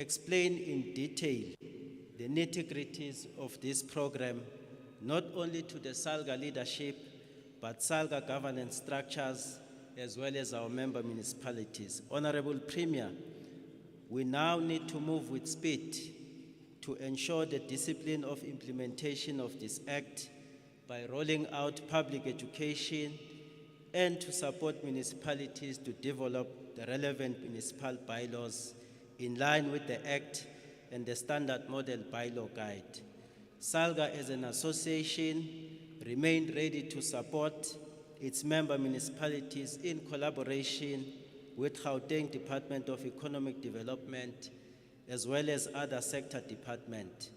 explain in detail the nitty-gritties of this program, not only to the SALGA leadership, but SALGA governance structures, as well as our member municipalities. Honorable Premier, we now need to move with speed to ensure the discipline of implementation of this Act by rolling out public education and to support municipalities to develop the relevant municipal bylaws in line with the Act and the Standard Model Bylaw Guide. SALGA as an association remained ready to support its member municipalities in collaboration with Gauteng Department of Economic Development as well as other sector departments,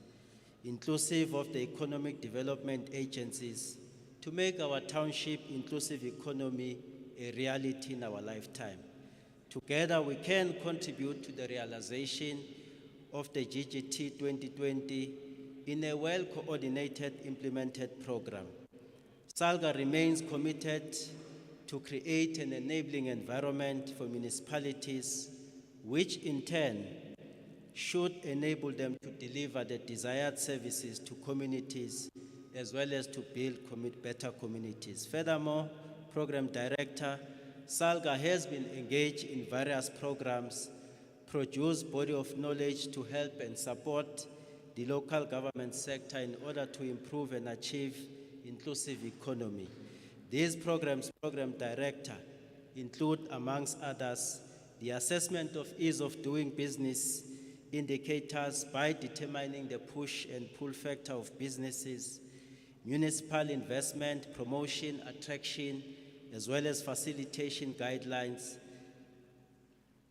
inclusive of the economic development agencies, to make our township inclusive economy a reality in our lifetime. Together we can contribute to the realization of the GGT 2020 in a well-coordinated, implemented program. SALGA remains committed to create an enabling environment for municipalities, which in turn should enable them to deliver the desired services to communities as well as to build better communities. Furthermore, Program Director, SALGA has been engaged in various programs, produced body of knowledge to help and support the local government sector in order to improve and achieve inclusive economy. These programs, Program Director, include, amongst others, the assessment of ease of doing business indicators by determining the push and pull factor of businesses, municipal investment, promotion, attraction, as well as facilitation guidelines,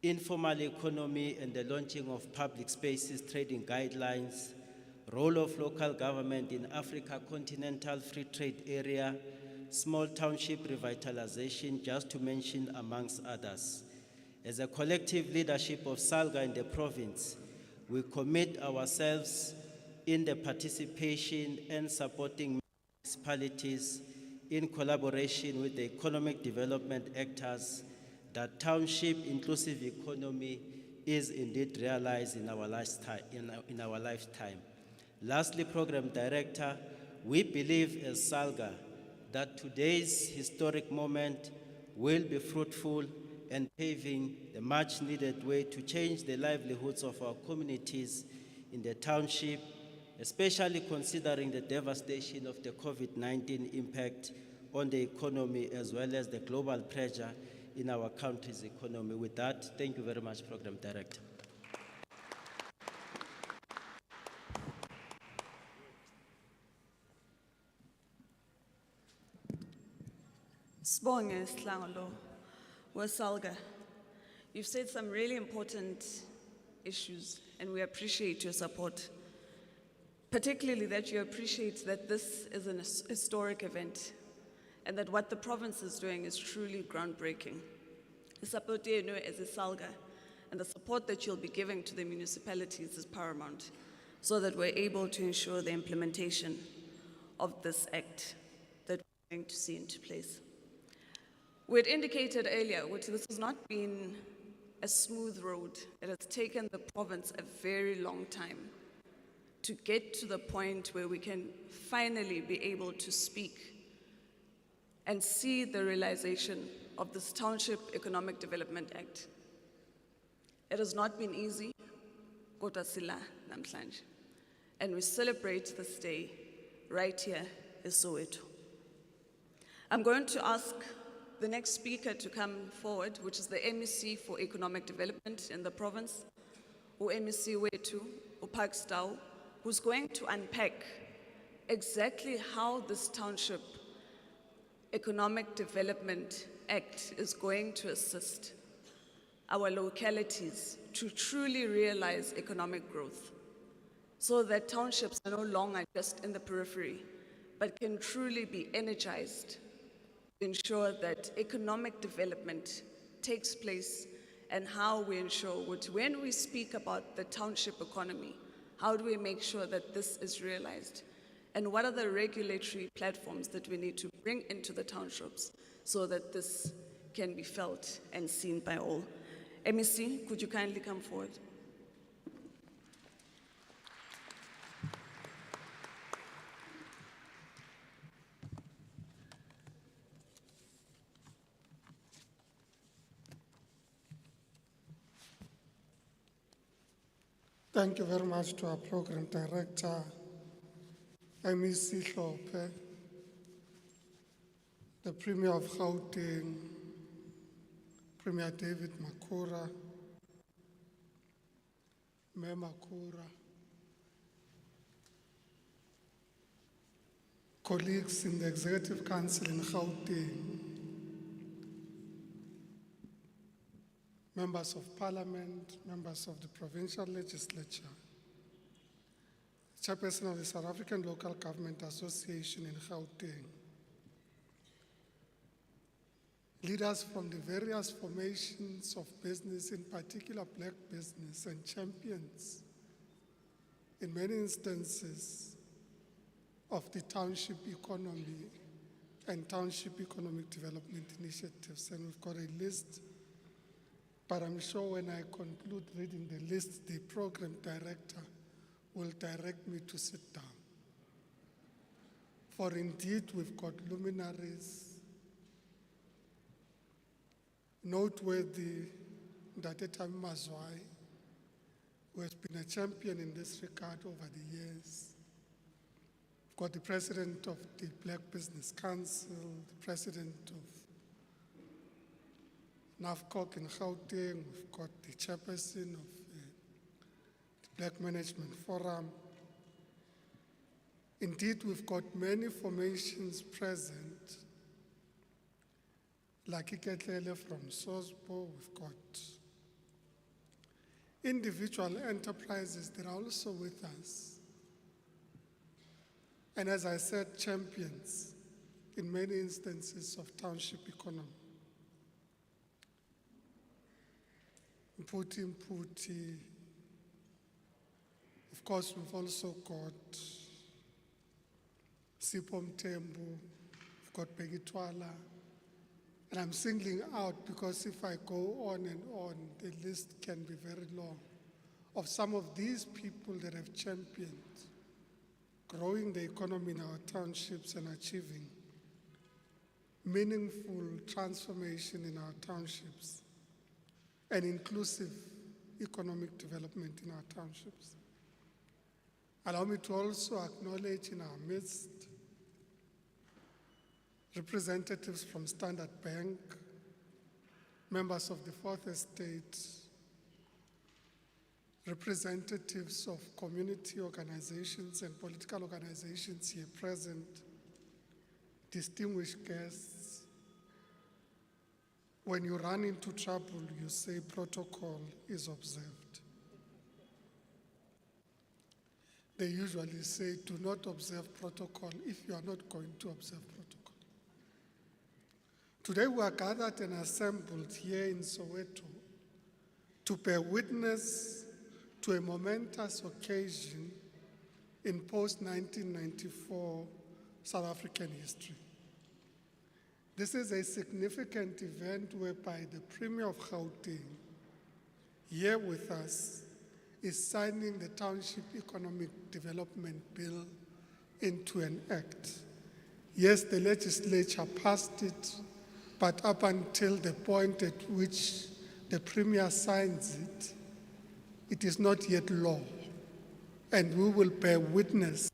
informal economy and the launching of public spaces trading guidelines, role of local government in Africa Continental Free Trade Area, small township revitalization, just to mention amongst others. As a collective leadership of SALGA in the province, we commit ourselves in the participation and supporting municipalities in collaboration with the economic development actors that township inclusive economy is indeed realized in our lifetime. Lastly, Program Director, we believe as SALGA that today's historic moment will be fruitful and paving the much needed way to change the livelihoods of our communities in the township, especially considering the devastation of the COVID-19 impact on the economy as well as the global pressure in our country's economy. With that, thank you very much, Program Director. Sibonge Sihlangolo weSALGA. You've said some really important issues and we appreciate your support. Particularly that you appreciate that this is an historic event and that what the province is doing is truly groundbreaking. The support you know as a SALGA and the support that you'll be giving to the municipalities is paramount so that we're able to ensure the implementation of this act that we're going to see into place. We had indicated earlier, which this has not been a smooth road. It has taken the province a very long time to get to the point where we can finally be able to speak and see the realization of this Township Economic Development Act. It has not been easy, kodwa sila namhlanje, and we celebrate this day right here in Soweto. I'm going to ask the next speaker to come forward, which is the MEC for Economic Development in the province, MEC Wetu, Park Stow, who's going to unpack exactly how this Township Economic Development Act is going to assist our localities to truly realize economic growth so that townships are no longer just in the periphery, but can truly be energized to ensure that economic development takes place and how we ensure which when we speak about the township economy, how do we make sure that this is realized? And what are the regulatory platforms that we need to bring into the townships so that this can be felt and seen by all? MEC, could you kindly come forward? Thank you very much to our program director, MEC Hlophe, the Premier of Gauteng, Premier David Makura, Mayor Makura, colleagues in the Executive Council in Gauteng, members of Parliament, members of the Provincial Legislature, Chairperson of the South African Local Government Association in Gauteng, leaders from the various formations of business, in particular black business, and champions, in many instances, of the township economy and township economic development initiatives. And we've got a list, but I'm sure when I conclude reading the list, the program director will direct me to sit down. For indeed, we've got luminaries, noteworthy Ndate Mazwai, who has been a champion in this regard over the years. We've got the president of the Black Business Council, the president of NAFCOC in Gauteng, we've got the chairperson of the Black Management Forum. Indeed, we've got many formations present, like Iketlele from Sosbo. We've got individual enterprises that are also with us. And as I said, champions in many instances of township economy. Mputi. Of course, we've also got Sipho Mthembu, we've got Peggy Twala, and I'm singling out because if I go on and on, the list can be very long of some of these people that have championed growing the economy in our townships and achieving meaningful transformation in our townships and inclusive economic development in our townships. Allow me to also acknowledge in our midst representatives from Standard Bank, members of the Fourth Estate, representatives of community organizations and political organizations here present, distinguished guests. When you run into trouble, you say protocol is observed. They usually say, do not observe protocol if you are not going to observe protocol. Today we are gathered and assembled here in Soweto to bear witness to a momentous occasion in post-1994 South African history. This is a significant event whereby the Premier of Gauteng, here with us, is signing the Township Economic Development Bill into an act. Yes, the legislature passed it, but up until the point at which the Premier signs it, it is not yet law. And we will bear witness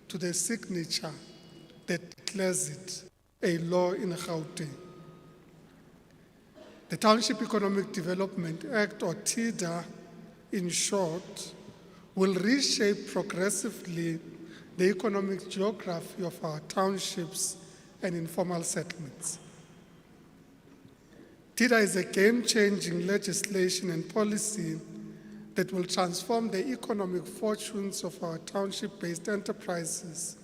to the signature that declares it a law in Gauteng. The Township Economic Development Act, or TIDA in short, will reshape progressively the economic geography of our townships and informal settlements. TIDA is a game-changing legislation and policy that will transform the economic fortunes of our township-based enterprises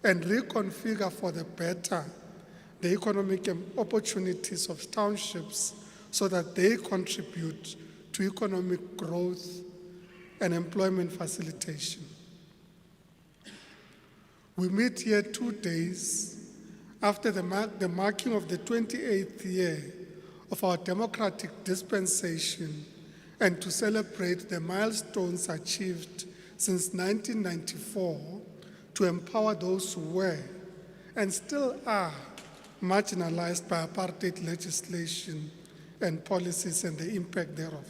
and reconfigure for the better the economic opportunities of townships so that they contribute to economic growth and employment facilitation. We meet here 2 days after the marking of the 28th year of our democratic dispensation and to celebrate the milestones achieved since 1994 to empower those who were and still are marginalized by apartheid legislation and policies and the impact thereof.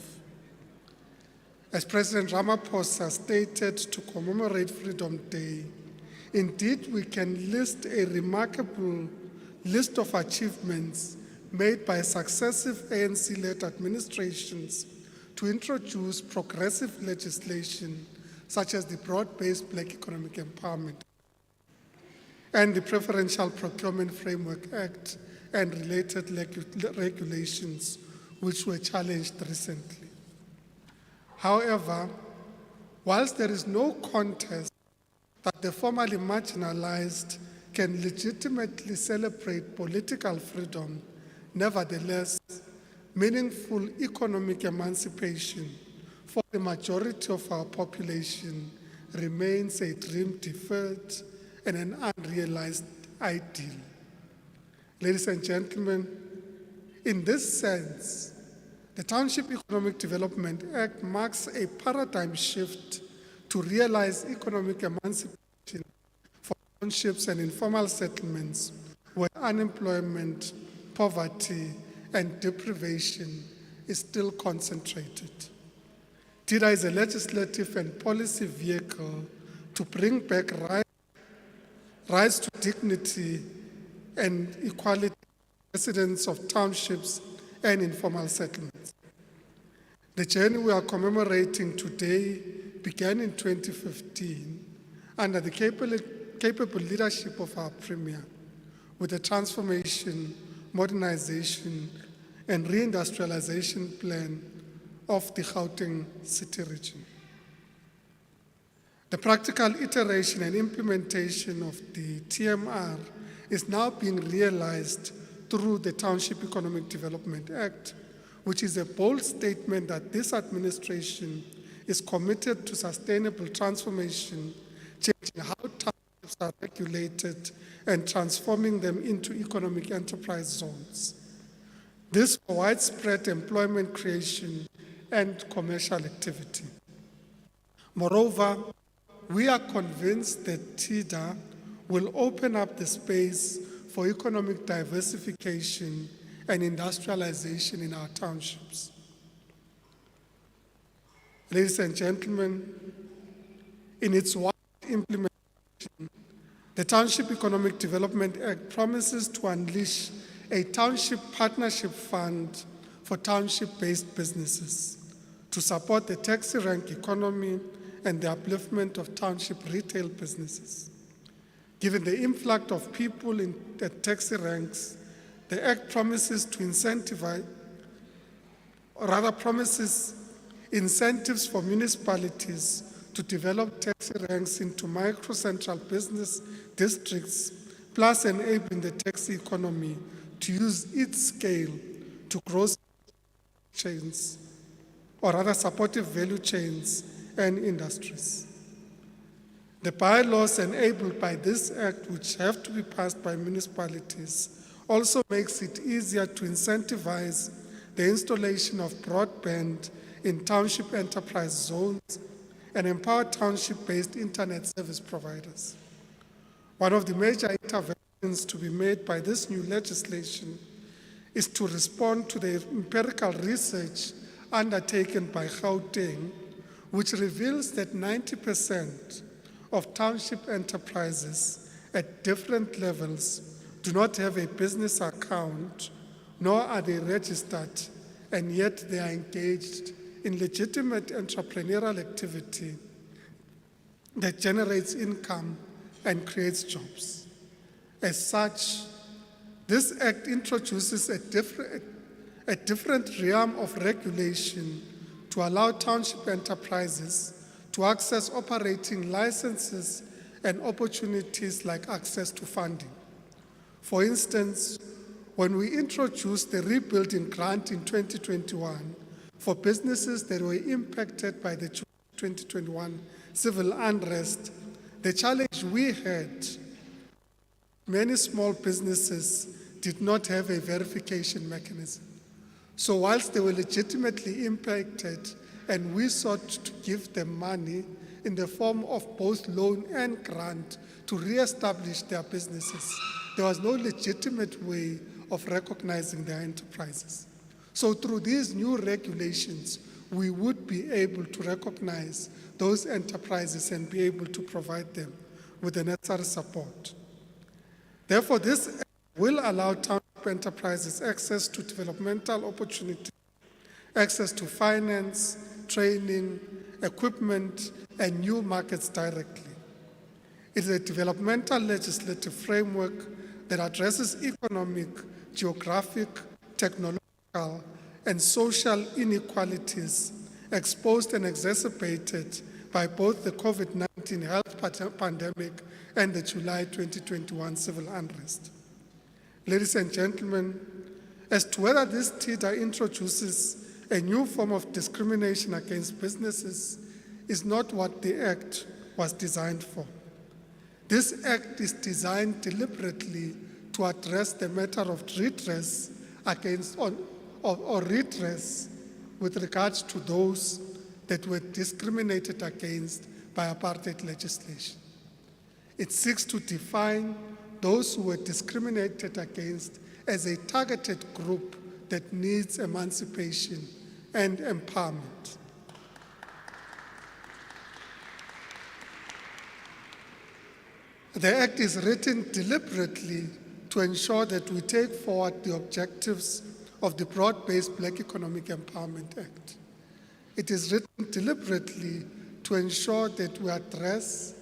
As President Ramaphosa stated to commemorate Freedom Day, indeed we can list a remarkable list of achievements made by successive ANC-led administrations to introduce progressive legislation such as the Broad-Based Black Economic Empowerment and the Preferential Procurement Framework Act and related regulations which were challenged recently. However, whilst there is no contest that the formerly marginalized can legitimately celebrate political freedom, nevertheless, meaningful economic emancipation for the majority of our population remains a dream deferred and an unrealized ideal. Ladies and gentlemen, in this sense, the Township Economic Development Act marks a paradigm shift to realize economic emancipation for townships and informal settlements where unemployment, poverty, and deprivation is still concentrated. TIDA is a legislative and policy vehicle to bring back rights to dignity and equality to residents of townships and informal settlements. The journey we are commemorating today began in 2015 under the capable leadership of our Premier with the transformation, modernization, and reindustrialization plan of the Gauteng city region. The practical iteration and implementation of the TMR is now being realized through the Township Economic Development Act, which is a bold statement that this administration is committed to sustainable transformation, changing how townships are regulated and transforming them into economic enterprise zones. This for widespread employment creation and commercial activity. Moreover, we are convinced that TIDA will open up the space for economic diversification and industrialization in our townships. Ladies and gentlemen, in its wide implementation, the Township Economic Development Act promises to unleash a township partnership fund for township-based businesses to support the taxi rank economy and the upliftment of township retail businesses. Given the influx of people in the taxi ranks, the Act promises to promises incentives for municipalities to develop taxi ranks into micro-central business districts, plus enabling the taxi economy to use its scale to grow chains, or rather supportive value chains and industries. The bylaws enabled by this Act, which have to be passed by municipalities, also makes it easier to incentivize the installation of broadband in township enterprise zones and empower township-based internet service providers. One of the major interventions to be made by this new legislation is to respond to the empirical research undertaken by Gauteng, which reveals that 90% of township enterprises at different levels do not have a business account, nor are they registered, and yet they are engaged in legitimate entrepreneurial activity that generates income and creates jobs. As such, this Act introduces a different realm of regulation to allow township enterprises to access operating licenses and opportunities like access to funding. For instance, when we introduced the rebuilding grant in 2021 for businesses that were impacted by the 2021 civil unrest, the challenge we had, many small businesses did not have a verification mechanism. So whilst they were legitimately impacted, and we sought to give them money in the form of both loan and grant to reestablish their businesses, there was no legitimate way of recognizing their enterprises. So through these new regulations, we would be able to recognize those enterprises and be able to provide them with the necessary support. Therefore, this act will allow township enterprises access to developmental opportunities, access to finance, training, equipment, and new markets directly. It is a developmental legislative framework that addresses economic, geographic, technological, and social inequalities exposed and exacerbated by both the COVID-19 health pandemic and the July 2021 civil unrest. Ladies and gentlemen, as to whether this TIDA introduces a new form of discrimination against businesses is not what the Act was designed for. This Act is designed deliberately to address the matter of redress against or redress with regards to those that were discriminated against by apartheid legislation. It seeks to define those who were discriminated against as a targeted group that needs emancipation and empowerment. The Act is written deliberately to ensure that we take forward the objectives of the broad-based Black Economic Empowerment Act. It is written deliberately to ensure that we address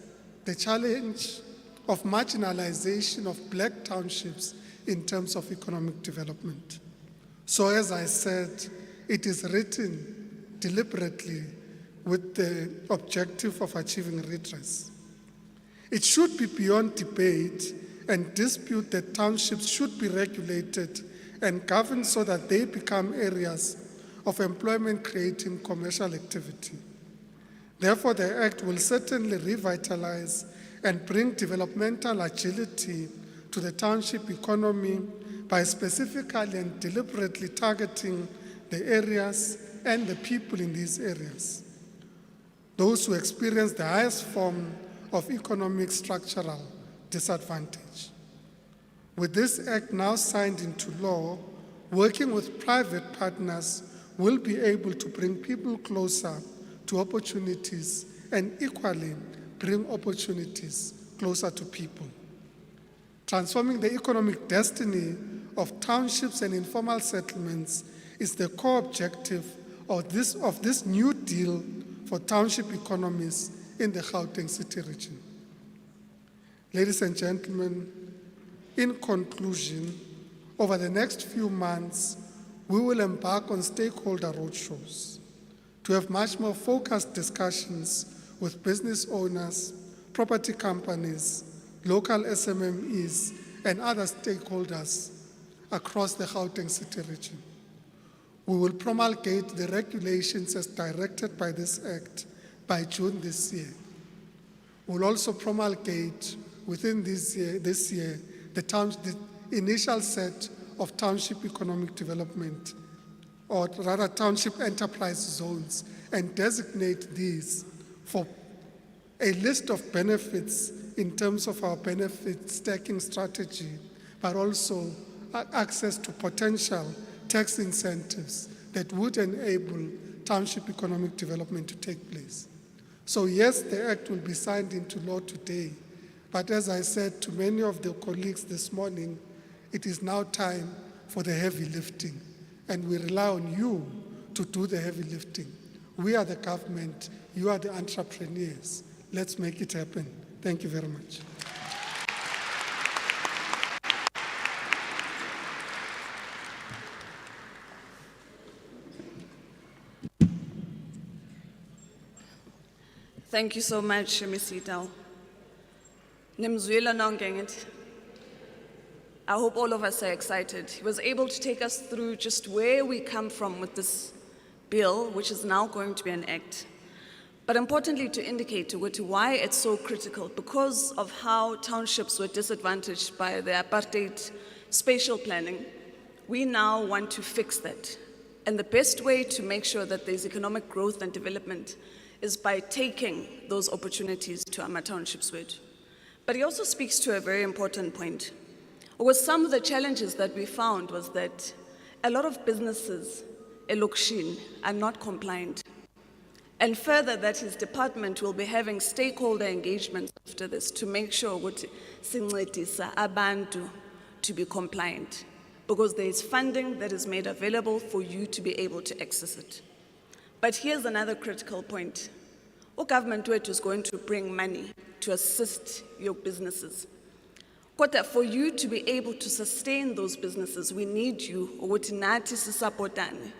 the challenge of marginalization of Black townships in terms of economic development. So as I said, it is written deliberately with the objective of achieving redress. It should be beyond debate and dispute that townships should be regulated and governed so that they become areas of employment-creating commercial activity. Therefore, the Act will certainly revitalize and bring developmental agility to the township economy by specifically and deliberately targeting the areas and the people in these areas, those who experience the highest form of economic structural disadvantage. With this Act now signed into law, working with private partners will be able to bring people closer to opportunities and equally bring opportunities closer to people. Transforming the economic destiny of townships and informal settlements is the core objective of this new deal for township economies in the Gauteng City region. Ladies and gentlemen, in conclusion, over the next few months, we will embark on stakeholder roadshows to have much more focused discussions with business owners, property companies, local SMMEs, and other stakeholders across the Gauteng City region. We will promulgate the regulations as directed by this Act by June this year. We'll also promulgate within this year the initial set of township economic development, or rather township enterprise zones, and designate these for a list of benefits in terms of our benefit stacking strategy, but also access to potential tax incentives that would enable township economic development to take place. So yes, the Act will be signed into law today, but as I said to many of the colleagues this morning, it is now time for the heavy lifting, and we rely on you to do the heavy lifting. We are the government, you are the entrepreneurs. Let's make it happen. Thank you very much. Thank you so much, Ms. Itau. Nimzwela Nongenget. I hope all of us are excited. He was able to take us through just where we come from with this bill, which is now going to be an act. But importantly, to indicate to why it's so critical, because of how townships were disadvantaged by the apartheid spatial planning, we now want to fix that. And the best way to make sure that there's economic growth and development is by taking those opportunities to our townships with. But he also speaks to a very important point. Some of the challenges that we found was that a lot of businesses elokishini are not compliant. And further, that his department will be having stakeholder engagements after this to make sure ukuthi sincedisa abantu to be compliant, because there is funding that is made available for you to be able to access it. But here's another critical point. Our government is going to bring money to assist your businesses. Kodwa for you to be able to sustain those businesses, we need you ukuthi nathi sisupportane.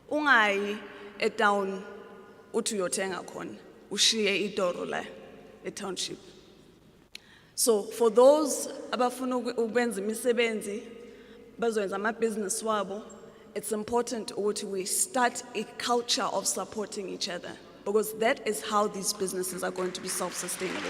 Ungayi etown uthi uyothenga khona ushiye idoro la eTownship. So for those abafuna ukwenza imisebenzi bazoyenza ama-business wabo, it's important ukuthi we start a culture of supporting each other, because that is how these businesses are going to be self-sustainable.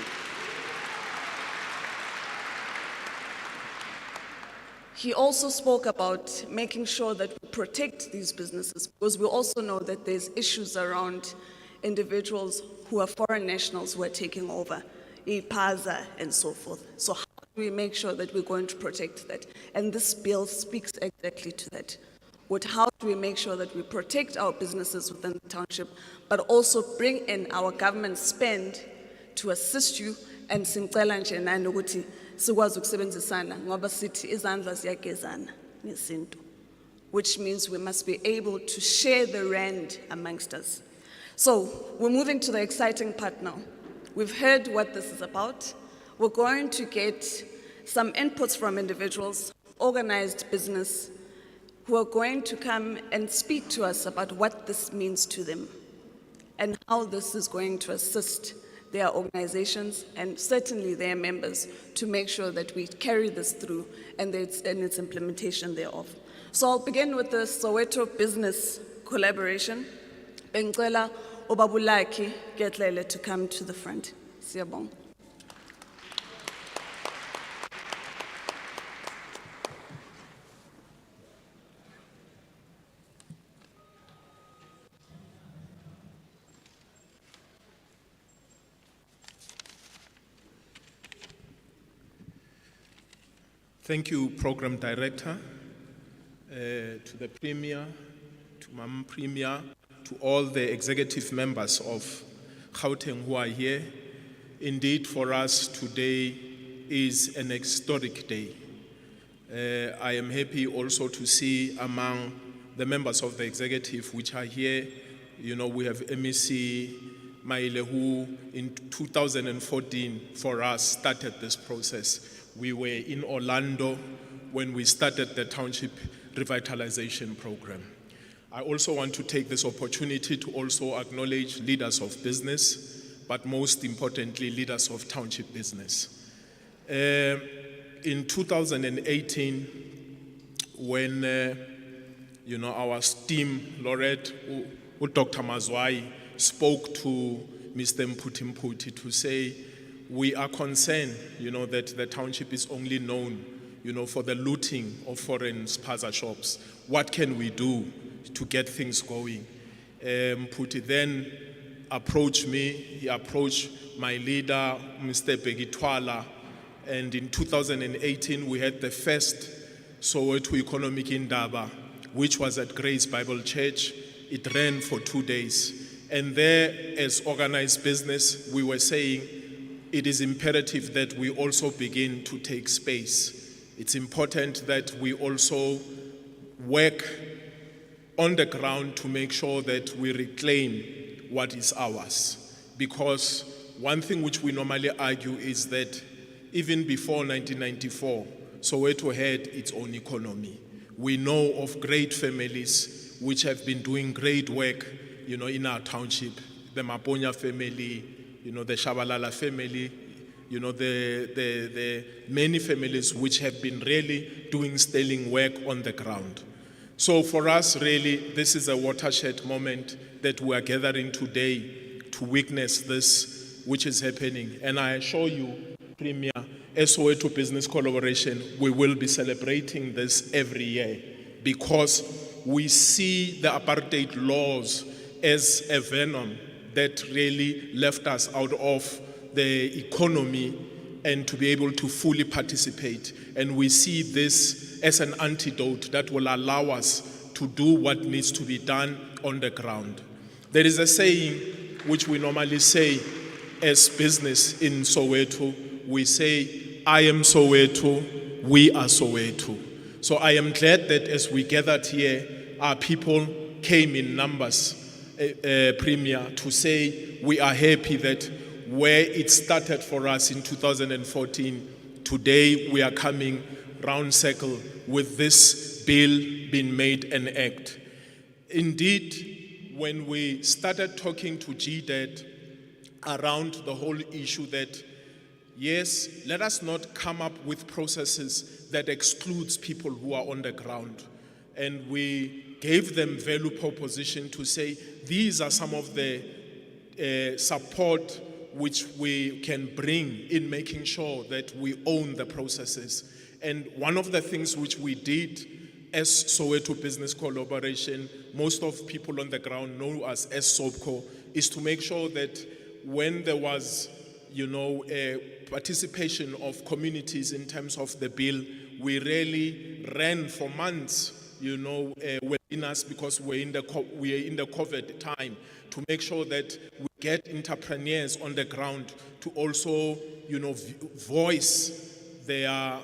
He also spoke about making sure that we protect these businesses, because we also know that there's issues around individuals who are foreign nationals who are taking over, IPAZA and so forth. So how do we make sure that we're going to protect that? And this bill speaks exactly to that. How do we make sure that we protect our businesses within the township, but also bring in our government spend to assist you, and simcela nje nani ukuthi sikwazi ukusebenzisana ngoba sithi izandla ziyagezana ngesintu, which means we must be able to share the rand amongst us. So we're moving to the exciting part now. We've heard what this is about. We're going to get some inputs from individuals, organized business, who are going to come and speak to us about what this means to them and how this is going to assist their organizations and certainly their members to make sure that we carry this through and its implementation thereof. So I'll begin with the Soweto business collaboration. Bengicela Obabulaki Getlele to come to the front. Siyabonga. Thank you, Program Director, to the Premier, to Mam Premier, to all the executive members of Gauteng who are here. Indeed, for us today is an historic day. I am happy also to see among the members of the executive which are here, you know, we have MEC Maile who in 2014 for us started this process. We were in Orlando when we started the Township Revitalization Program. I also want to take this opportunity to also acknowledge leaders of business, but most importantly, leaders of township business. In 2018, when you know, our esteemed laureate, Dr. Mazwai, spoke to Mr. Mputi to say, we are concerned, you know, that the township is only known, you know, for the looting of foreign spaza shops. What can we do to get things going? Mputi then approached me. He approached my leader, Mr. Begitwala, and in 2018 we had the first Soweto Economic Indaba, which was at Grace Bible Church. It ran for 2 days. And there, as organized business, we were saying, it is imperative that we also begin to take space. It's important that we also work on the ground to make sure that we reclaim what is ours. Because one thing which we normally argue is that even before 1994, Soweto had its own economy. We know of great families which have been doing great work, you know, in our township. The Maponya family, you know, the Shabalala family, you know, the many families which have been really doing sterling work on the ground. So for us, really, this is a watershed moment that we are gathering today to witness this, which is happening. And I assure you, Premier, as Soweto Business Collaboration, we will be celebrating this every year because we see the apartheid laws as a venom that really left us out of the economy and to be able to fully participate. And we see this as an antidote that will allow us to do what needs to be done on the ground. There is a saying which we normally say as business in Soweto. We say, I am Soweto, we are Soweto. So I am glad that as we gathered here, our people came in numbers, Premier, to say we are happy that where it started for us in 2014, today we are coming round circle with this bill being made an act. Indeed, when we started talking to GDAD around the whole issue that, yes, let us not come up with processes that excludes people who are on the ground. And we gave them value proposition to say, these are some of the support which we can bring in making sure that we own the processes. And one of the things which we did as Soweto Business Collaboration, most of people on the ground know us as SOBCO, is to make sure that when there was, a participation of communities in terms of the bill, we really ran for months, within us, because we are in the COVID time, to make sure that we get entrepreneurs on the ground to also, voice their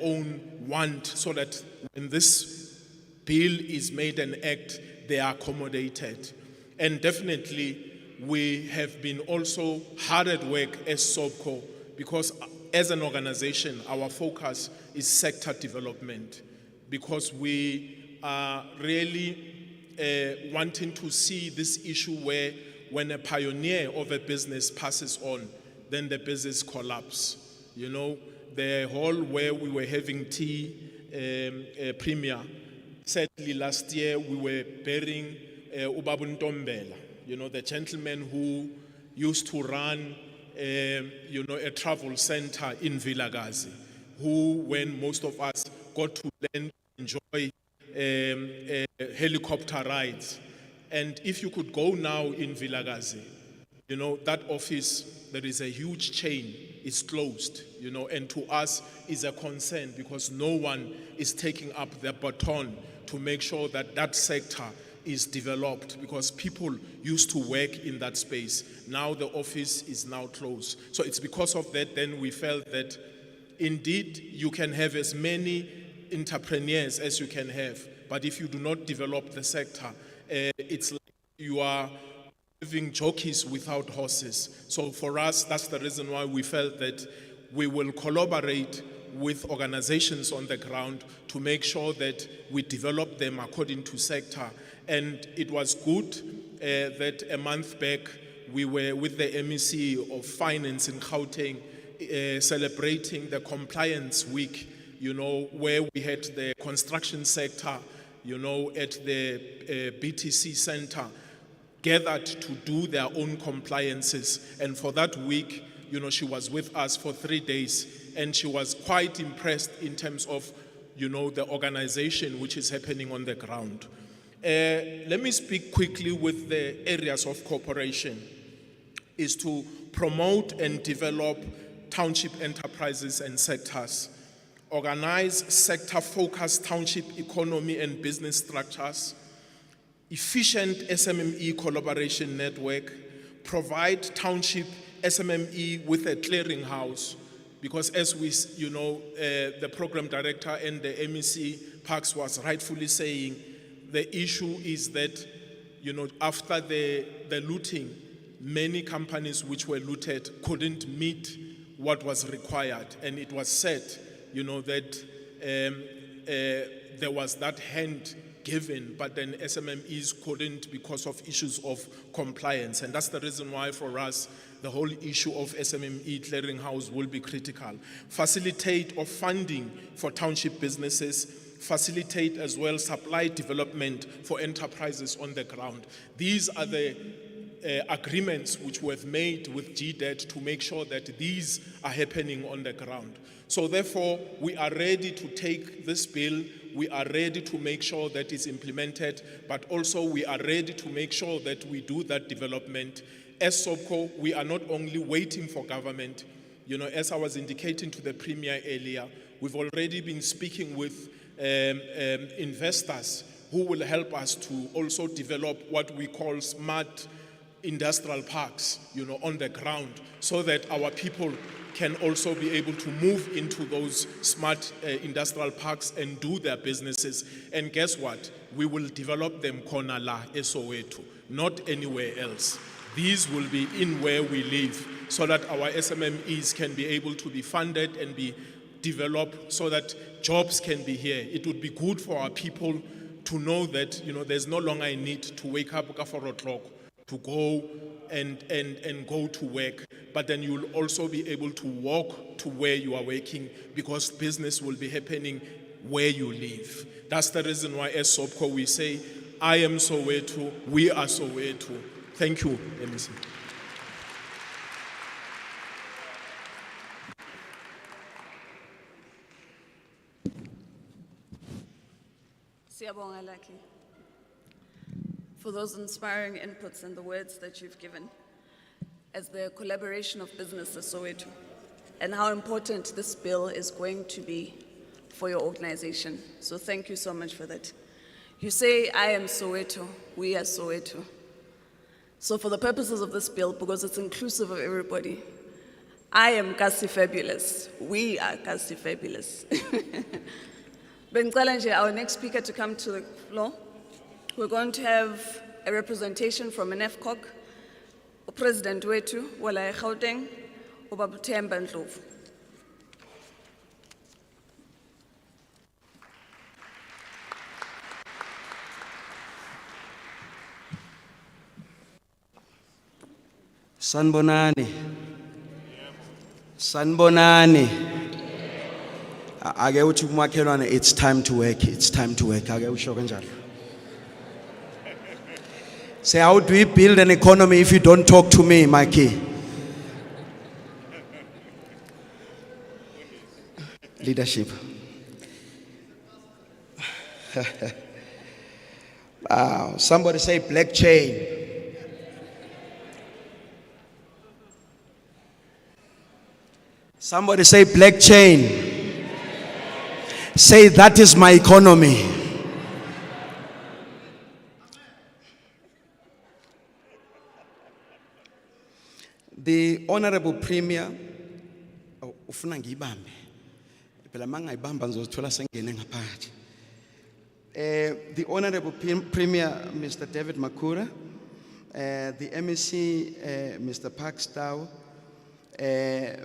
own want, so that when this bill is made an act, they are accommodated. And definitely, we have been also hard at work as SOBCO, because as an organization, our focus is sector development, because we are really wanting to see this issue where when a pioneer of a business passes on, then the business collapse. The hall where we were having tea, Premier, sadly last year we were burying Ubabun Tombela, the gentleman who used to run a travel center in Vilakazi, who, when most of us got to land, enjoy helicopter rides. And if you could go now in Vilakazi, that office, there is a huge chain, it's closed, and to us is a concern, because no one is taking up the baton to make sure that that sector is developed, because people used to work in that space. Now the office is now closed. So it's because of that, then we felt that indeed you can have as many entrepreneurs as you can have, but if you do not develop the sector, it's like you are having jockeys without horses. So for us, that's the reason why we felt that we will collaborate with organizations on the ground to make sure that we develop them according to sector. And it was good that a month back we were with the MEC of Finance in Gauteng celebrating the Compliance Week, where we had the construction sector, at the BTC Center, gathered to do their own compliances. And for that week, she was with us for 3 days, and she was quite impressed in terms of, the organization which is happening on the ground. Let me speak quickly with the areas of cooperation, is to promote and develop township enterprises and sectors, organize sector-focused township economy and business structures, efficient SMME collaboration network, provide township SMME with a clearinghouse, because as we, the program director and the MEC Parks was rightfully saying, the issue is that, after the looting, many companies which were looted couldn't meet what was required, and it was said, that there was that hand given, but then SMMEs couldn't because of issues of compliance. And that's the reason why for us, the whole issue of SMME clearinghouse will be critical. Facilitate of funding for township businesses, facilitate as well supply development for enterprises on the ground. These are the agreements which we have made with GDAD to make sure that these are happening on the ground. So therefore, we are ready to take this bill, we are ready to make sure that it's implemented, but also we are ready to make sure that we do that development. As SOBCO, we are not only waiting for government, as I was indicating to the Premier earlier, we've already been speaking with investors who will help us to also develop what we call smart industrial parks, on the ground, so that our people can also be able to move into those smart industrial parks and do their businesses. And guess what? We will develop them kona la eSoweto, not anywhere else. These will be in where we live, so that our SMMEs can be able to be funded and be developed, so that jobs can be here. It would be good for our people to know that there's no longer a need to wake up at 4 o'clock to go and go to work, but then you'll also be able to walk to where you are working, because business will be happening where you live. That's the reason why as SOPCO we say, I am Soweto, we are Soweto. Thank you, MEC. Siyabonga Lucky for those inspiring inputs and the words that you've given as the collaboration of businesses Soweto, and how important this bill is going to be for your organization. So thank you so much for that. You say, I am Soweto, we are Soweto. So for the purposes of this bill, because it's inclusive of everybody, I am Kasi Fabulous, we are Kasi Fabulous. Bengicela nje our next speaker to come to the floor. We're going to have a representation from NFCOC, President wetu wala eGauteng, Ubaba Themba Ndlovu. Sanbonani. Sanbonani. Ake uthi kumakhelwane, it's time to work, it's time to work. Ake usho kanjalo. Say, how do we build an economy if you don't talk to me, Mikey? Leadership. Wow, somebody say black chain. Somebody say black chain. Say, that is my economy. The Honorable Premier, ufuna ngiyibambe. Phela mangayibamba ngizothola sengene ngaphakathi. The Honorable Premier, Mr. David Makura, the MEC, Mr. Park Stow,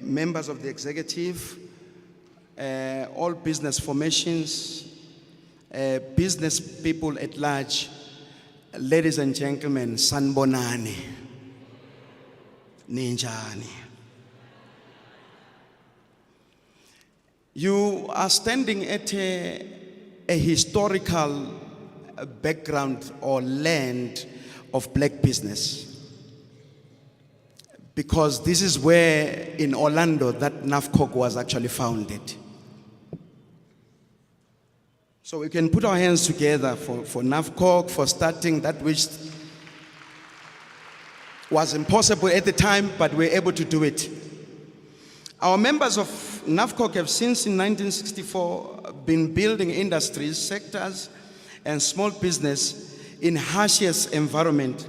members of the executive, all business formations, business people at large, ladies and gentlemen, sanbonani, ninjani. You are standing at a historical background or land of black business, because this is where in Orlando that NAFCOC was actually founded. So we can put our hands together for NAFCOC, for starting that which was impossible at the time, but we're able to do it. Our members of NAFCOC have since in 1964 been building industries, sectors, and small business in harshest environment,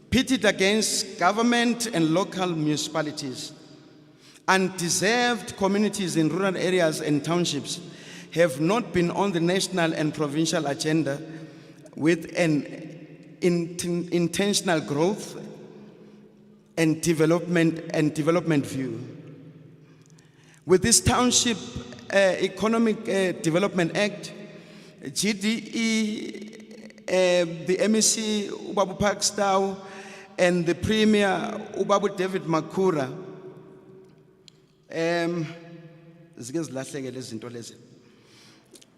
pitted against government and local municipalities. Undeserved communities in rural areas and townships have not been on the national and provincial agenda with an intentional growth and development view. With this Township Economic Development Act, GDE, the MEC Ubaba Park Stow, and the Premier Ubaba David Makura,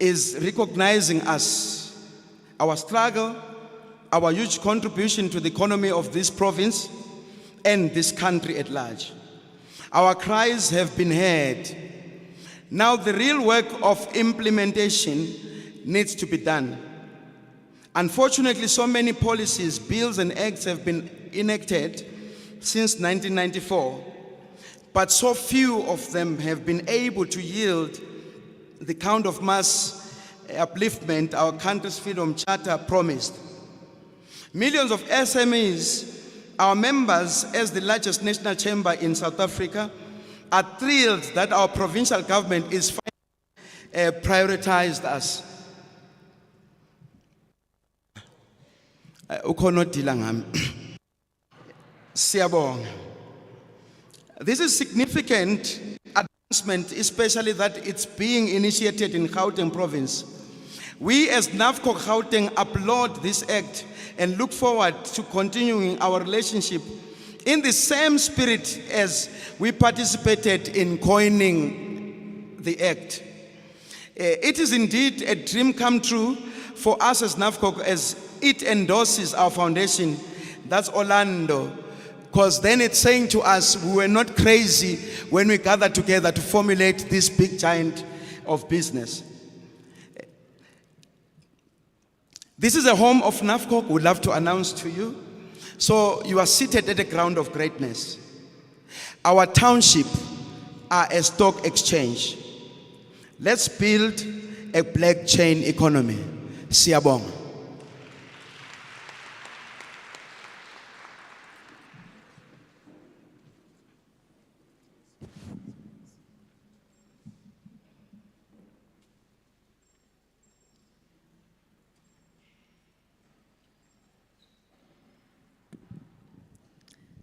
is recognizing us, our struggle, our huge contribution to the economy of this province and this country at large. Our cries have been heard. Now the real work of implementation needs to be done. Unfortunately, so many policies, bills and acts have been enacted since 1994, but so few of them have been able to yield the kind of mass upliftment our country's Freedom Charter promised. Millions of SMEs, our members as the largest national chamber in South Africa, are thrilled that our provincial government is prioritized us. Ukhonodila ngami. Siyabonga. This is significant advancement, especially that it's being initiated in Gauteng province. We as NAFCO Gauteng applaud this act and look forward to continuing our relationship in the same spirit as we participated in coining the act. It is indeed a dream come true for us as NAFCO as it endorses our foundation, that's Orlando, because then it's saying to us we were not crazy when we gathered together to formulate this big giant of business. This is a home of NAFCO, we'd love to announce to you. So you are seated at the ground of greatness. Our township are a stock exchange. Let's build a black chain economy. Siyabonga.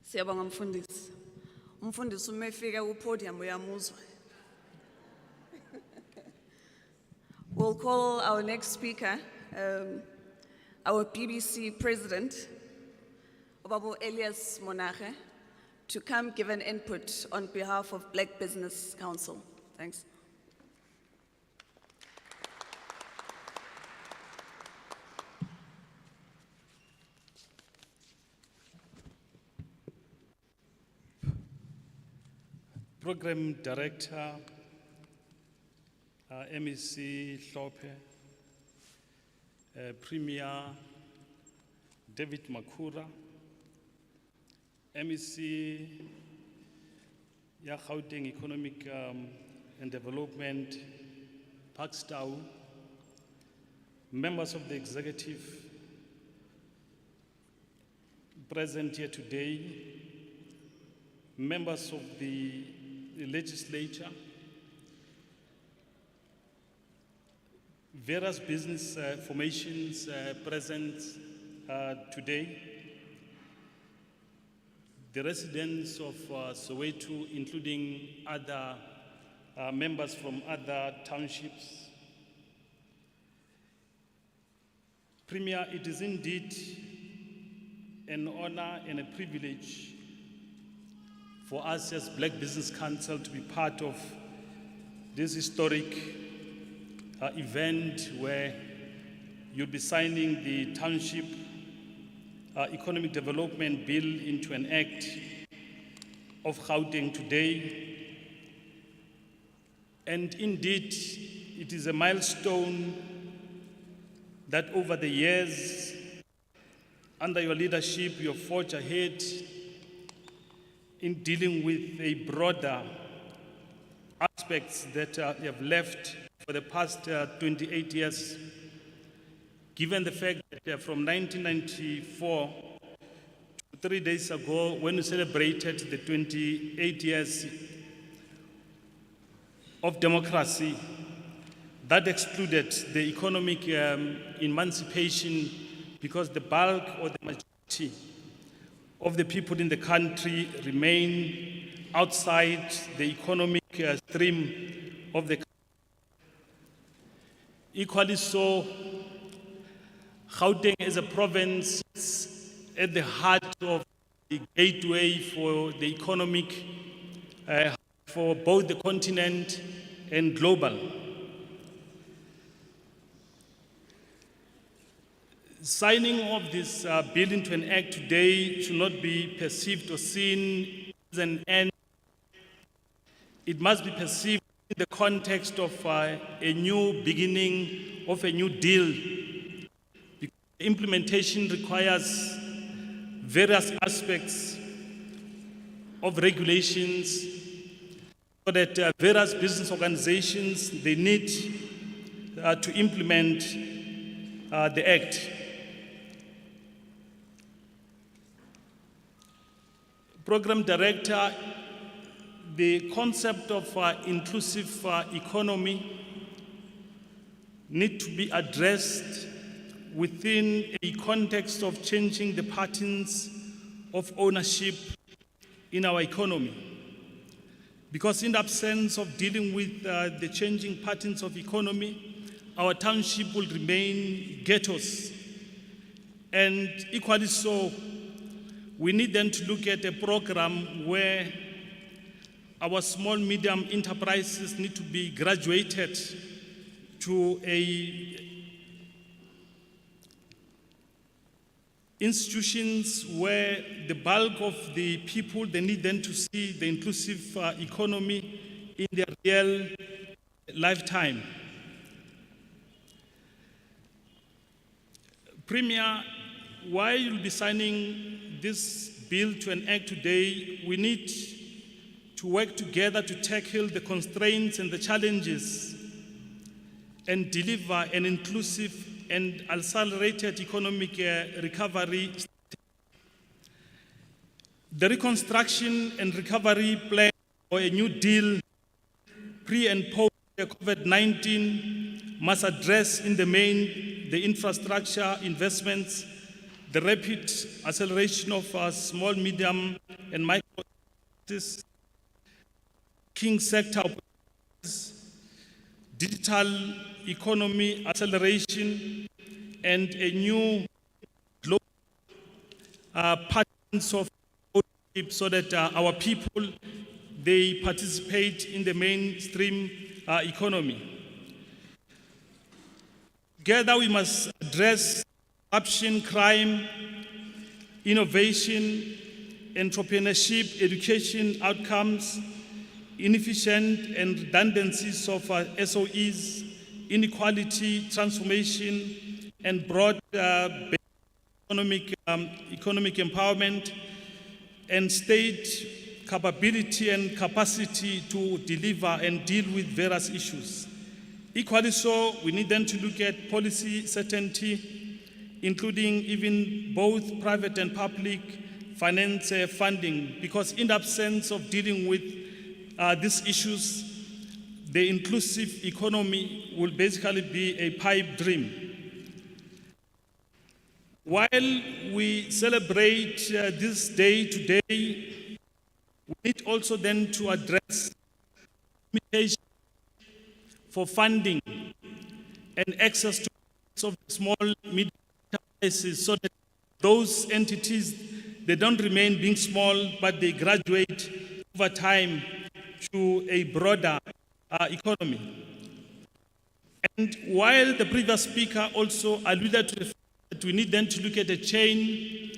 Siyabonga mfundisi. Umfundisi umefika ku-podium uyamuzwa. We'll call our next speaker, our BBC president, Obabo Elias Monage, to come give an input on behalf of Black Business Council. Thanks. Program Director, MEC Hlophe, Premier David Makura, MEC ya Gauteng Economic and Development, Pakstow, members of the executive present here today, members of the legislature, various business formations present today, the residents of Soweto, including other members from other townships. Premier, it is indeed an honor and a privilege for us as Black Business Council to be part of this historic event where you'll be signing the Township Economic Development Bill into an act of Gauteng today. And indeed, it is a milestone that over the years, under your leadership, you have forged ahead in dealing with a broader aspects that you have left for the past 28 years, given the fact that from 1994 to 3 days ago, when we celebrated the 28 years of democracy, that excluded the economic emancipation because the bulk or the majority of the people in the country remain outside the economic stream of the country. Equally so, Gauteng as a province is at the heart of the gateway for the economic, for both the continent and global. Signing of this bill into an act today should not be perceived or seen as an end. It must be perceived in the context of a new beginning, of a new deal. Because implementation requires various aspects of regulations so that various business organizations, they need to implement the Act. Program Director, the concept of inclusive economy need to be addressed within a context of changing the patterns of ownership in our economy. Because in the absence of dealing with the changing patterns of economy, our township will remain ghettos. And equally so, we need then to look at a program where our small, medium enterprises need to be graduated to institutions where the bulk of the people, they need then to see the inclusive economy in their real lifetime. Premier, while you'll be signing this bill to enact today, we need to work together to tackle the constraints and the challenges and deliver an inclusive and accelerated economic recovery. The reconstruction and recovery plan or a new deal pre and post COVID-19 must address in the main the infrastructure investments, the rapid acceleration of small, medium, and micro enterprises, king sector opportunities, digital economy acceleration, and a new global patterns of ownership so that our people, they participate in the mainstream economy. Together we must address corruption, crime, innovation, entrepreneurship, education outcomes, inefficient and redundancies of SOEs, inequality, transformation, and broad economic empowerment, and state capability and capacity to deliver and deal with various issues. Equally so, we need then to look at policy certainty, including even both private and public finance funding, because in the absence of dealing with these issues, the inclusive economy will basically be a pipe dream. While we celebrate this day today, we need also then to address limitations for funding and access to of small, medium enterprises so that those entities, they don't remain being small, but they graduate over time to a broader economy. And while the previous speaker also alluded to the fact that we need then to look at a chain,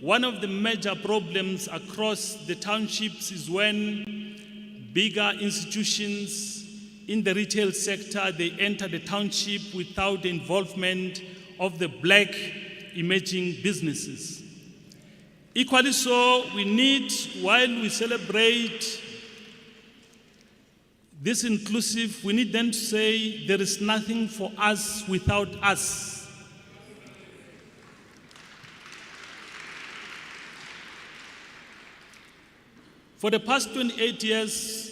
one of the major problems across the townships is when bigger institutions in the retail sector, they enter the township without the involvement of the black emerging businesses. Equally so, we need, while we celebrate this inclusive, we need then to say there is nothing for us without us. For the past 28 years,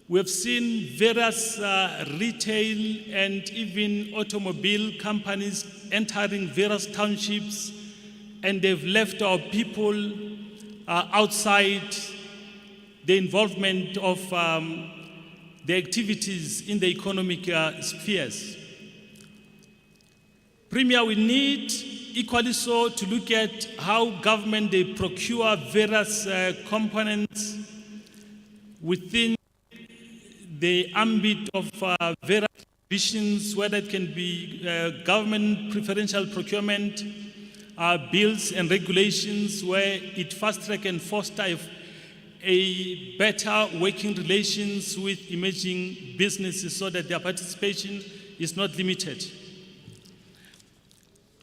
we have seen various retail and even automobile companies entering various townships, and they've left our people outside the involvement of the activities in the economic spheres. Premier, we need equally so to look at how government, they procure various components within the ambit of various provisions, whether it can be government preferential procurement, bills and regulations where it fast-track and foster a better working relations with emerging businesses so that their participation is not limited.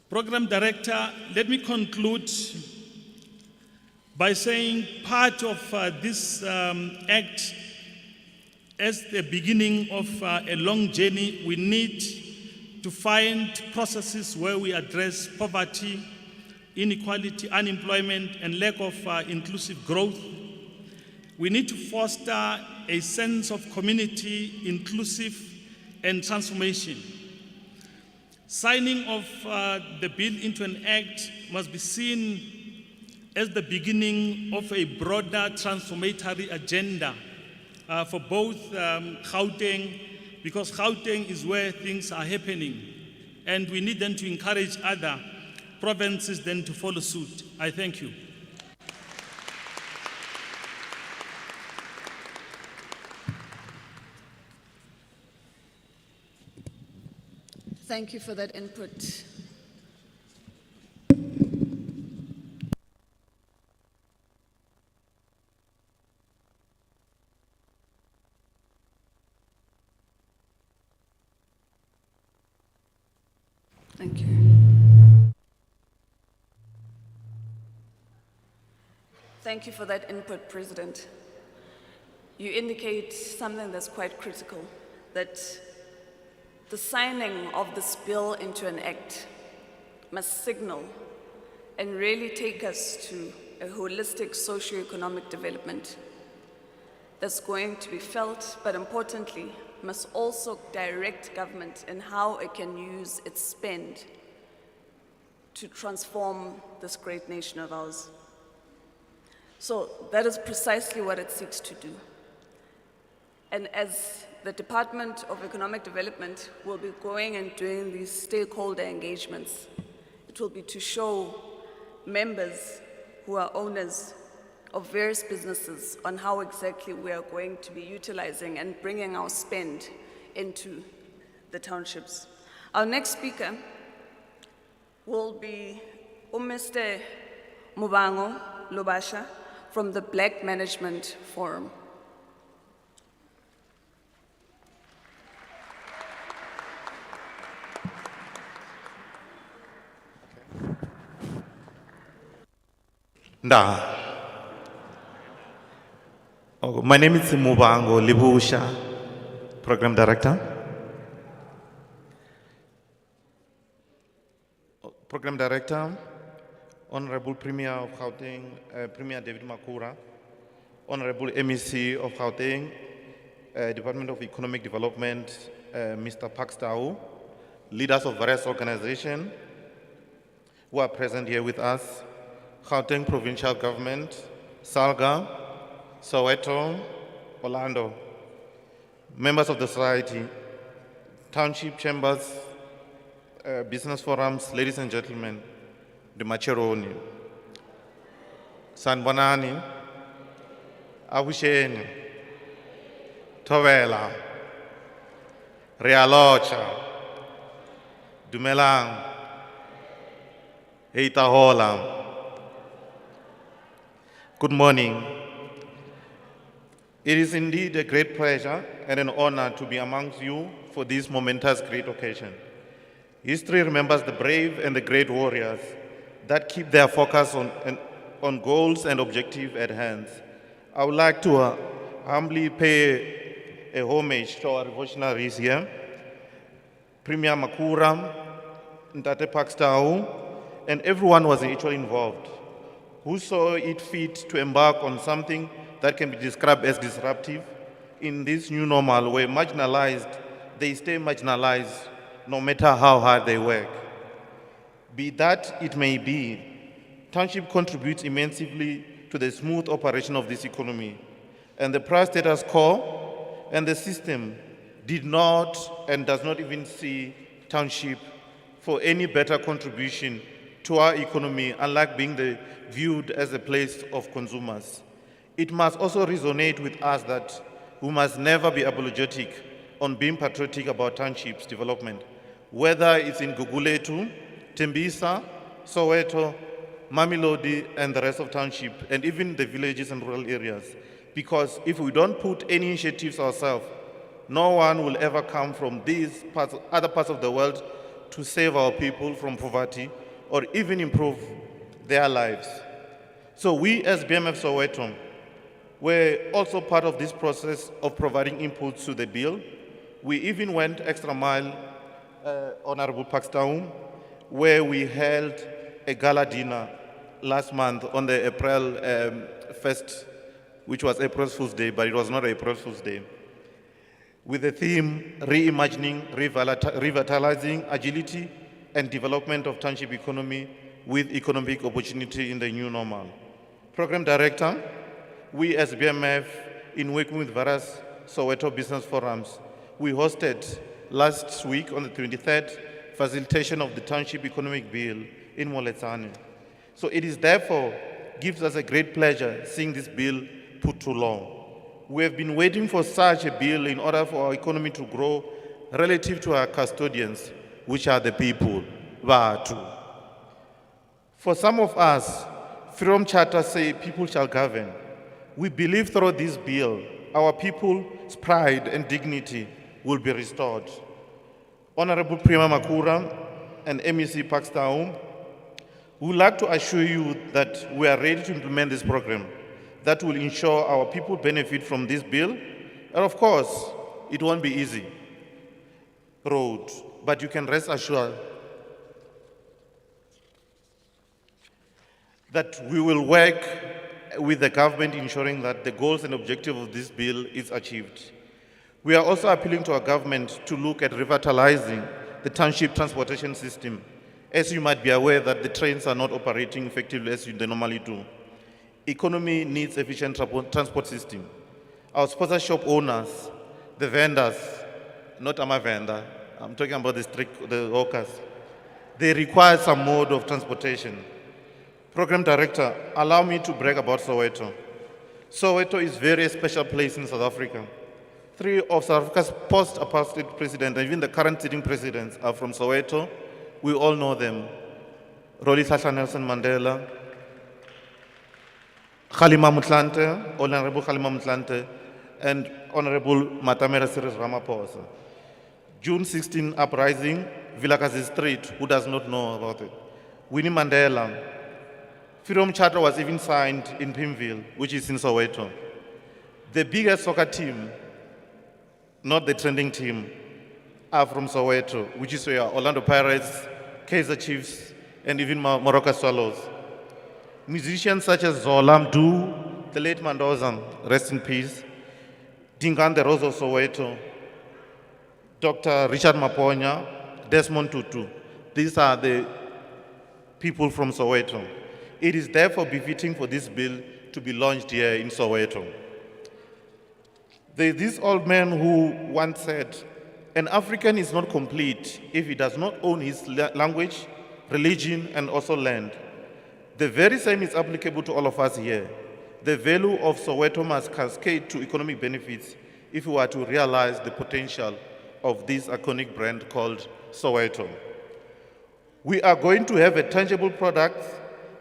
Program Director, let me conclude by saying part of this act as the beginning of a long journey, we need to find processes where we address poverty, inequality, unemployment, and lack of inclusive growth. We need to foster a sense of community, inclusive, and transformation. Signing of the bill into an act must be seen as the beginning of a broader transformatory agenda for both Gauteng, because Gauteng is where things are happening, and we need then to encourage other provinces then to follow suit. I thank you. Thank you for that input. Thank you. Thank you for that input, President. You indicate something that's quite critical, that the signing of this bill into an act must signal and really take us to a holistic socio-economic development that's going to be felt, but importantly, must also direct government in how it can use its spend to transform this great nation of ours. So that is precisely what it seeks to do. And as the Department of Economic Development will be going and doing these stakeholder engagements, it will be to show members who are owners of various businesses on how exactly we are going to be utilizing and bringing our spend into the townships. Our next speaker will be Mr. Mubango Lubasha from the Black Management Forum. My name is Mubango Libusha, Program Director. Program Director, Honorable Premier of Gauteng, Premier David Makura, Honorable MEC of Gauteng, Department of Economic Development, Mr. Pakstau, leaders of various organizations who are present here with us, Gauteng Provincial Government, Salga, Soweto, Orlando, members of the society, township chambers, business forums, ladies and gentlemen, the Macheroni, Sanbonani, Abusheni, Tovela, Realocha, Dumelang, Eitahola. Good morning. It is indeed a great pleasure and an honor to be amongst you for this momentous great occasion. History remembers the brave and the great warriors that keep their focus on goals and objectives at hand. I would like to humbly pay a homage to our revolutionaries here, Premier Makura, Ntate Pakstau, and everyone was actually involved, who saw it fit to embark on something that can be described as disruptive in this new normal where marginalized, they stay marginalized no matter how hard they work. Be that it may be, Township contributes immensely to the smooth operation of this economy, and the prior status quo and the system did not and does not even see Township for any better contribution to our economy, unlike being viewed as a place of consumers. It must also resonate with us that we must never be apologetic on being patriotic about Township's development, whether it's in Guguletu, Tembisa, Soweto, Mamelodi, and the rest of Township, and even the villages and rural areas. Because if we don't put any initiatives ourselves, no one will ever come from these parts, other parts of the world to save our people from poverty or even improve their lives. So we as BMF Soweto, were also part of this process of providing inputs to the bill. We even went extra mile, Honorable Paxtown, where we held a gala dinner last month on the April 1st, which was April Fool's Day, but it was not April Fool's Day, with the theme reimagining, revitalizing agility and development of township economy with economic opportunity in the new normal. Program Director, we as BMF, in working with various Soweto business forums, we hosted last week on the 23rd facilitation of the Township Economic Bill in Moletsane. So it is therefore gives us a great pleasure seeing this bill put to law. We have been waiting for such a bill in order for our economy to grow relative to our custodians, which are the people, Batu. For some of us, Freedom Charter say people shall govern. We believe through this bill, our people's pride and dignity will be restored. Honorable Prima Makura and MEC Paxtown, we would like to assure you that we are ready to implement this program that will ensure our people benefit from this bill. And of course, it won't be easy road, but you can rest assured that we will work with the government ensuring that the goals and objectives of this bill is achieved. We are also appealing to our government to look at revitalizing the township transportation system. As you might be aware that the trains are not operating effectively as they normally do. Economy needs efficient transport system. Our sponsor shop owners, the vendors, not I'm a vendor, I'm talking about the hawkers, they require some mode of transportation. Program Director, allow me to brag about Soweto. Soweto is a very special place in South Africa. 3 of South Africa's post-apartheid presidents, and even the current sitting presidents, are from Soweto. We all know them. Rolihlahla Nelson Mandela, Kgalema Motlanthe, Honorable Kgalema Motlanthe, and Honorable Matamela Cyrus Ramaphosa. June 16 uprising, Vilakazi Street, who does not know about it? Winnie Mandela. Freedom Charter was even signed in Pimville, which is in Soweto. The biggest soccer team, not the trending team, are from Soweto, which is where Orlando Pirates, Kaizer Chiefs, and even Morocco Swallows. Musicians such as Zola Mdu, the late Mandoza, rest in peace, Dingan the Rose of Soweto, Dr. Richard Maponya, Desmond Tutu. These are the people from Soweto. It is therefore befitting for this bill to be launched here in Soweto. There's this old man who once said, an African is not complete if he does not own his language, religion, and also land. The very same is applicable to all of us here. The value of Soweto must cascade to economic benefits if we are to realize the potential of this iconic brand called Soweto. We are going to have a tangible product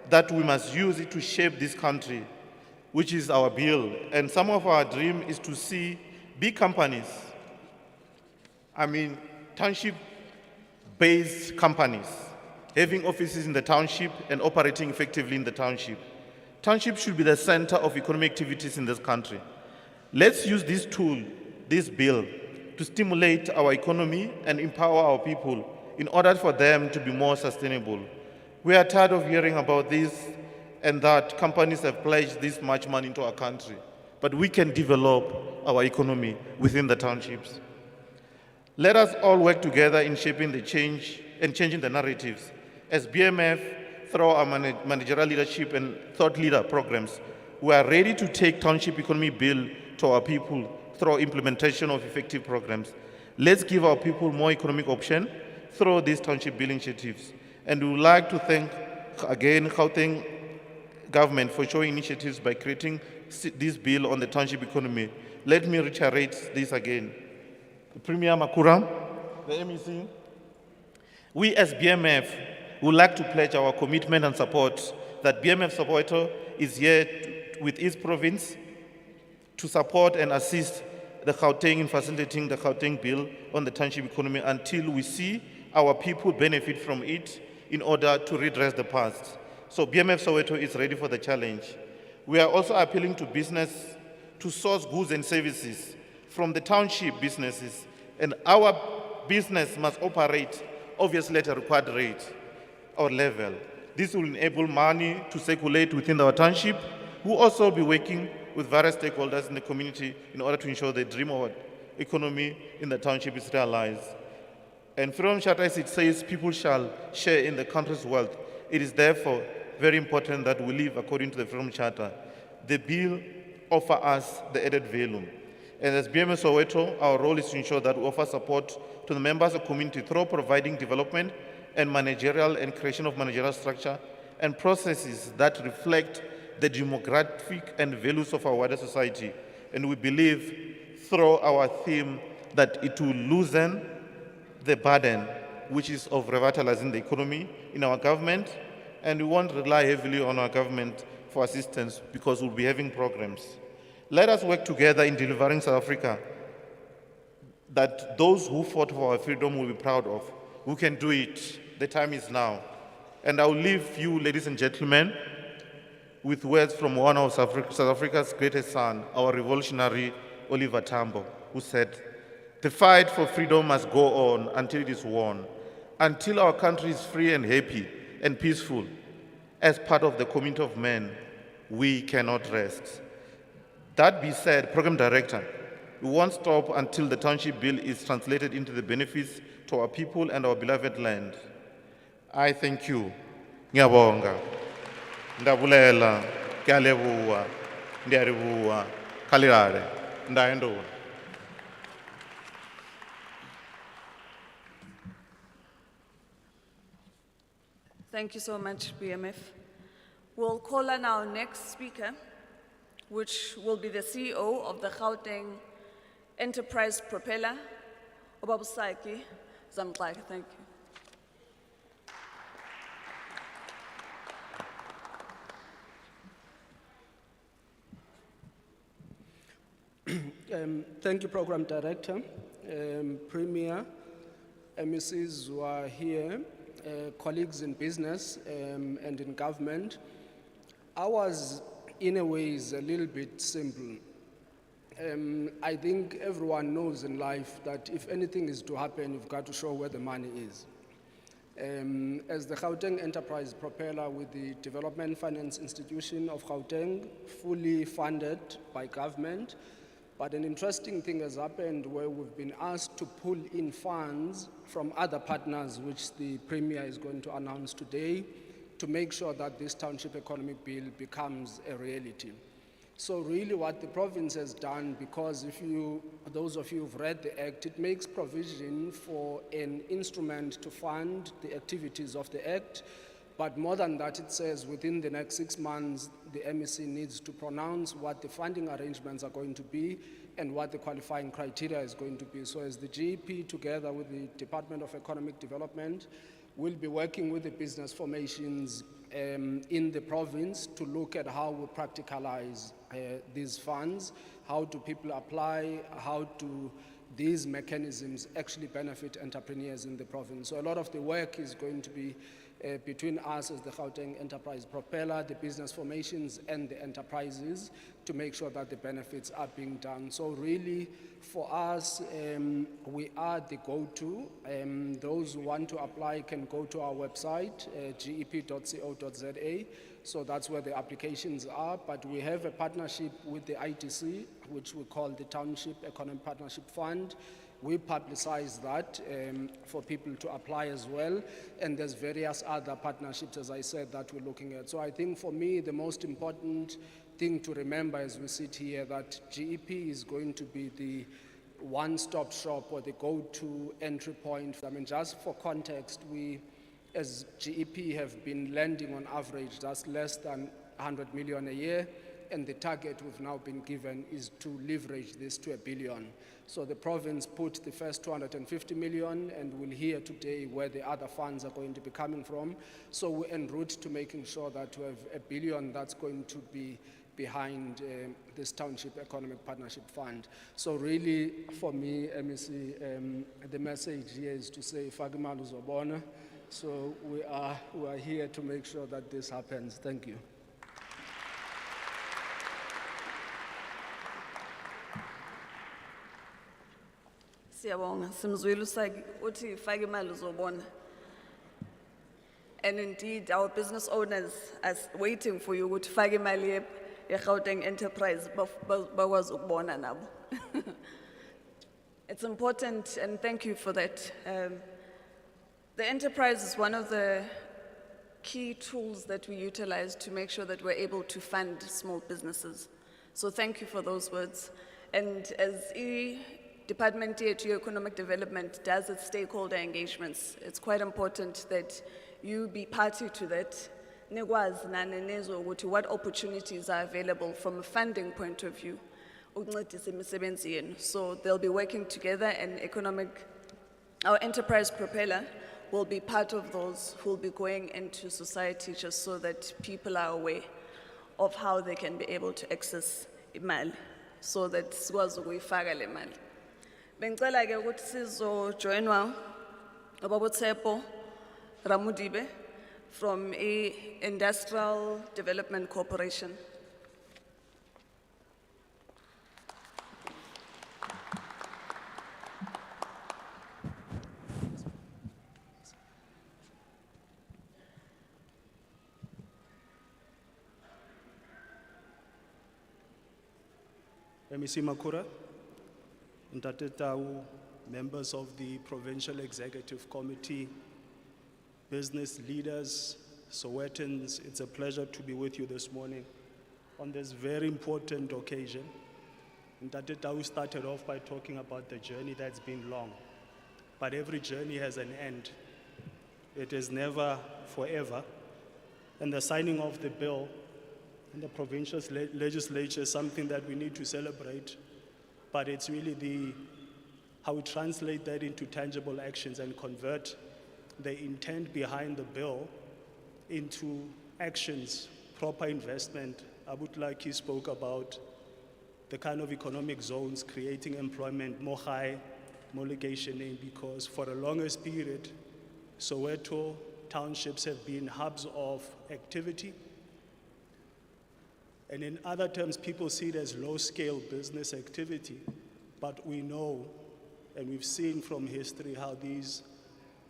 that we must use it to shape this country, which is our bill. And some of our dream is to see big companies, township-based companies, having offices in the township and operating effectively in the township. Township should be the center of economic activities in this country. Let's use this tool, this bill, to stimulate our economy and empower our people in order for them to be more sustainable. We are tired of hearing about this and that companies have pledged this much money into our country, but we can develop our economy within the townships. Let us all work together in shaping the change and changing the narratives. As BMF, through our managerial leadership and thought leader programs, we are ready to take Township Economy Bill to our people through implementation of effective programs. Let's give our people more economic option through these Township Bill initiatives. And we would like to thank again Gauteng government for showing initiatives by creating this bill on the township economy. Let me reiterate this again. Premier Makura, the MEC, we as BMF would like to pledge our commitment and support that BMF Soweto is here with its province to support and assist the Gauteng in facilitating the Gauteng bill on the township economy until we see our people benefit from it in order to redress the past. So BMF Soweto is ready for the challenge. We are also appealing to business to source goods and services from the township businesses, and our business must operate obviously at a required rate or level. This will enable money to circulate within our township. We'll also be working with various stakeholders in the community in order to ensure the dream of economy in the township is realized. And Freedom Charter, as it says, people shall share in the country's wealth. It is therefore very important that we live according to the Freedom Charter. The bill offers us the added value. And as BMS Soweto, our role is to ensure that we offer support to the members of the community through providing development and managerial and creation of managerial structure and processes that reflect the demographic and values of our wider society. And we believe through our theme that it will loosen the burden, which is of revitalizing the economy in our government, and we won't rely heavily on our government for assistance because we'll be having programs. Let us work together in delivering South Africa that those who fought for our freedom will be proud of. We can do it. The time is now. And I will leave you, ladies and gentlemen, with words from one of South Africa's greatest son, our revolutionary Oliver Tambo, who said, "The fight for freedom must go on until it is won, until our country is free and happy and peaceful. As part of the community of men, we cannot rest." That being said, Program Director, we won't stop until the Township Bill is translated into the benefits to our people and our beloved land. I thank you. Ngiyabonga. Ndabulela, kyalebuwa, ndiyaribuwa, khalirare, ndayenduwa. Thank you so much, BMF. We'll call on our next speaker, which will be the CEO of the Gauteng Enterprise Propeller, Obabusaki Zamklaki. Thank you. Thank you, Program Director, Premier, MECs who are here, colleagues in business and in government. Ours, in a way, is a little bit simple. I think everyone knows in life that if anything is to happen, you've got to show where the money is. As the Gauteng Enterprise Propeller with the Development Finance Institution of Gauteng, fully funded by government, but an interesting thing has happened where we've been asked to pull in funds from other partners, which the Premier is going to announce today, to make sure that this Township Economic Bill becomes a reality. So really what the province has done, because those of you who've read the Act, it makes provision for an instrument to fund the activities of the Act. But more than that, it says within the next 6 months, the MEC needs to pronounce what the funding arrangements are going to be and what the qualifying criteria is going to be. So as the GEP, together with the Department of Economic Development, will be working with the business formations in the province to look at how we practicalize these funds, how do people apply, how do these mechanisms actually benefit entrepreneurs in the province. So a lot of the work is going to be between us as the Gauteng Enterprise Propeller, the business formations and the enterprises to make sure that the benefits are being done. So really for us, we are the go-to. Those who want to apply can go to our website, gep.co.za. So that's where the applications are, but we have a partnership with the ITC, which we call the Township Economic Partnership Fund. We publicize that for people to apply as well, and there's various other partnerships, as I said, that we're looking at. So I think for me, the most important thing to remember as we sit here, that GEP is going to be the one-stop shop or the go-to entry point. I mean, just for context, we, as GEP, have been lending on average, that's less than 100 million a year, and the target we've now been given is to leverage this to $1 billion. So the province put the first 250 million, and we'll hear today where the other funds are going to be coming from. So we're en route to making sure that we have $1 billion that's going to be behind this Township Economic Partnership Fund. So really, for me, MEC, the message here is to say, Fagimalu Zobona. So we are here to make sure that this happens. Thank you. Siyabonga, simzwile uSaki uthi fake imali uzobona. And indeed, our business owners are waiting for you to fake imali ye-Gauteng enterprise bakwazi ukubona nabo. It's important, and thank you for that. The enterprise is one of the key tools that we utilize to make sure that we're able to fund small businesses. So thank you for those words. And as Department of Economic Development does its stakeholder engagements, it's quite important that you be party to that. Nikwazi nani nizwe ukuthi what opportunities are available from a funding point of view. Ukuncedisa imisebenzi yenu. So they'll be working together, and our enterprise propeller will be part of those who will be going into society just so that people are aware of how they can be able to access imali, so that sikwazi ukuyifaka le mali. Bengicela ke ukuthi sizojoinwa uBaba Ramudibe from Industrial Development Corporation. MEC Makura, Ntate Tau, members of the Provincial Executive Committee, business leaders, Sowetans, it's a pleasure to be with you this morning on this very important occasion. Ntate Tau started off by talking about the journey that's been long, but every journey has an end. It is never forever. And the signing of the bill in the provincial legislature is something that we need to celebrate, but it's really how we translate that into tangible actions and convert the intent behind the bill into actions, proper investment. I would like he spoke about the kind of economic zones, creating employment, more high, more locationing, because for the longest period, Soweto townships have been hubs of activity. And in other terms, people see it as low-scale business activity, but we know, and we've seen from history how these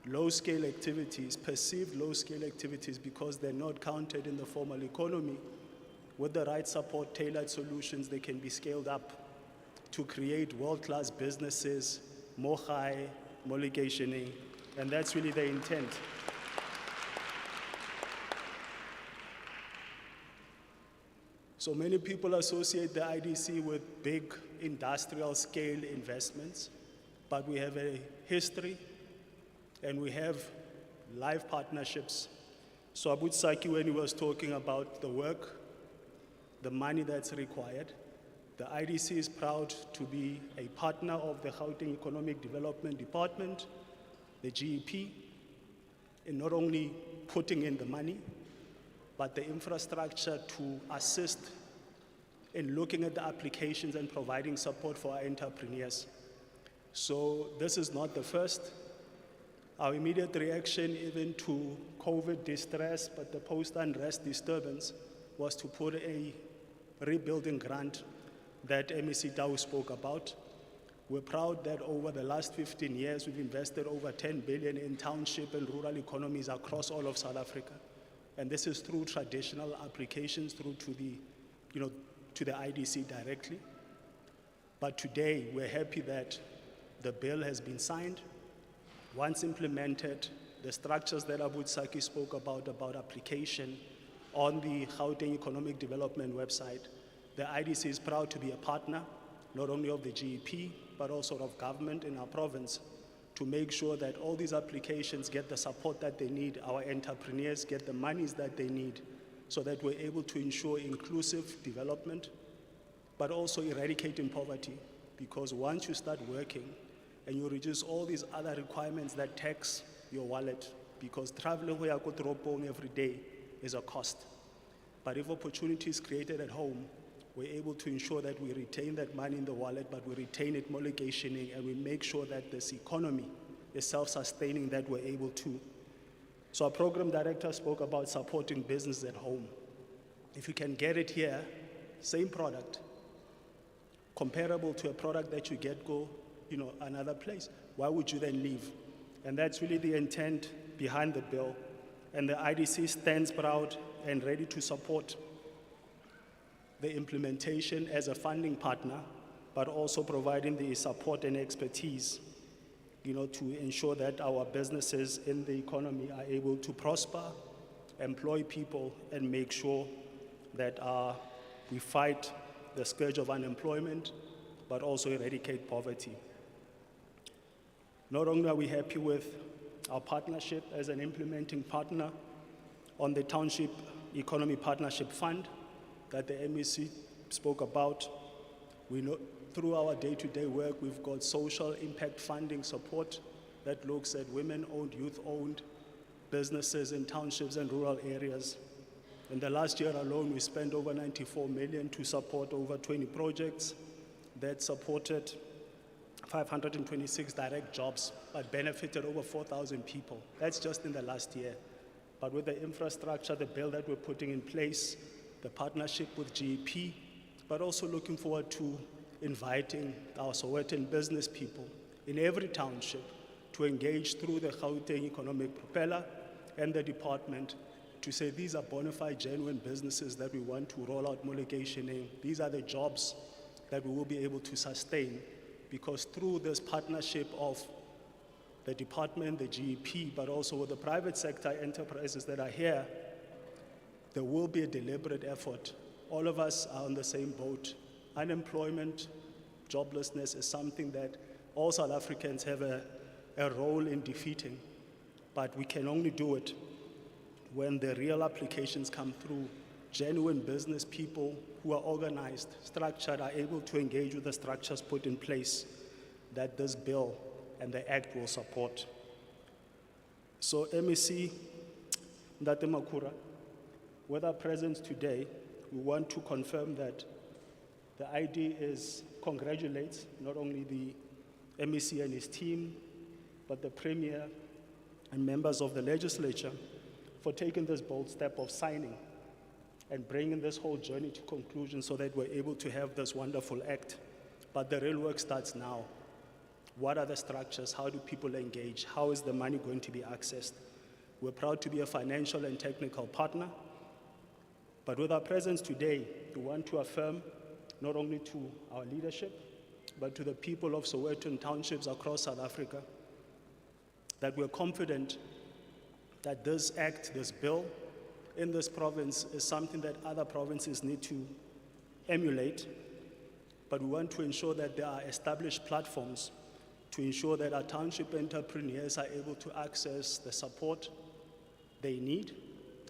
low-scale activities, perceived low-scale activities, because they're not counted in the formal economy, with the right support, tailored solutions, they can be scaled up to create world-class businesses, more high, more locationing, and that's really the intent. So many people associate the IDC with big industrial scale investments, but we have a history and we have live partnerships. So Abu Saki, when he was talking about the work, the money that's required, the IDC is proud to be a partner of the Gauteng Economic Development Department, the GEP, in not only putting in the money, but the infrastructure to assist in looking at the applications and providing support for our entrepreneurs. So this is not the first. Our immediate reaction even to COVID distress, but the post-unrest disturbance, was to put a rebuilding grant that MEC Tau spoke about. We're proud that over the last 15 years, we've invested over 10 billion in township and rural economies across all of South Africa. And this is through traditional applications, through to the IDC directly. But today, we're happy that the bill has been signed. Once implemented, the structures that Abu Saki spoke about application on the Gauteng Economic Development website, the IDC is proud to be a partner, not only of the GEP, but also of government in our province, to make sure that all these applications get the support that they need, our entrepreneurs get the monies that they need, so that we're able to ensure inclusive development, but also eradicating poverty. Because once you start working and you reduce all these other requirements that tax your wallet, because traveling where you go to every day is a cost. But if opportunity is created at home, we're able to ensure that we retain that money in the wallet, but we retain it more locationing, and we make sure that this economy is self-sustaining, that we're able to. So our program director spoke about supporting business at home. If you can get it here, same product, comparable to a product that you get go another place. Why would you then leave? And that's really the intent behind the bill. And the IDC stands proud and ready to support the implementation as a funding partner, but also providing the support and expertise, to ensure that our businesses in the economy are able to prosper, employ people, and make sure that we fight the scourge of unemployment, but also eradicate poverty. Not only are we happy with our partnership as an implementing partner on the Township Economy Partnership Fund that the MEC spoke about, we know through our day-to-day work, we've got social impact funding support that looks at women-owned, youth-owned businesses in townships and rural areas. In the last year alone, we spent over 94 million to support over 20 projects that supported 526 direct jobs, but benefited over 4,000 people. That's just in the last year. But with the infrastructure, the bill that we're putting in place, the partnership with GEP, but also looking forward to inviting our Sowetan business people in every township to engage through the Gauteng Economic Propeller and the department to say these are bona fide, genuine businesses that we want to roll out homologation in. These are the jobs that we will be able to sustain, because through this partnership of the department, the GEP, but also with the private sector enterprises that are here, there will be a deliberate effort. All of us are on the same boat. Unemployment, joblessness is something that all South Africans have a role in defeating, but we can only do it when the real applications come through. Genuine business people who are organized, structured, are able to engage with the structures put in place that this bill and the act will support. So MEC Ndate Makura, with our presence today, we want to confirm that the ID congratulates not only the MEC and his team, but the Premier and members of the legislature for taking this bold step of signing and bringing this whole journey to conclusion so that we're able to have this wonderful act. But the real work starts now. What are the structures? How do people engage? How is the money going to be accessed? We're proud to be a financial and technical partner. But with our presence today, we want to affirm not only to our leadership, but to the people of Soweto and townships across South Africa, that we're confident that this act, this bill, in this province is something that other provinces need to emulate, but we want to ensure that there are established platforms to ensure that our township entrepreneurs are able to access the support they need,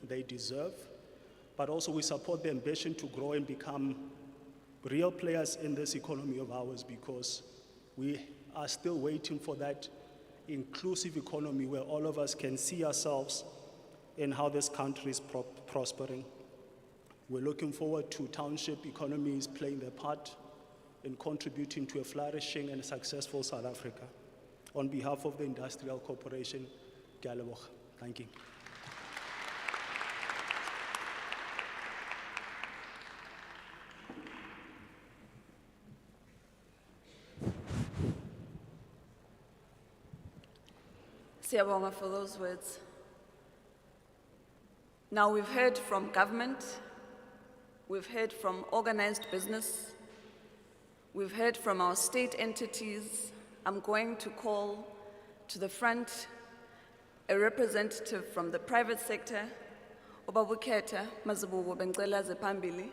they deserve, but also we support the ambition to grow and become real players in this economy of ours, because we are still waiting for that inclusive economy where all of us can see ourselves in how this country is prospering. We're looking forward to township economies playing their part in contributing to a flourishing and successful South Africa. On behalf of the Industrial Corporation, ke a leboga. Thank you. Siyabonga for those words. Now we've heard from government, we've heard from organized business, we've heard from our state entities. I'm going to call to the front a representative from the private sector, Obabuketa Mazibubu Bengcela Zepambili,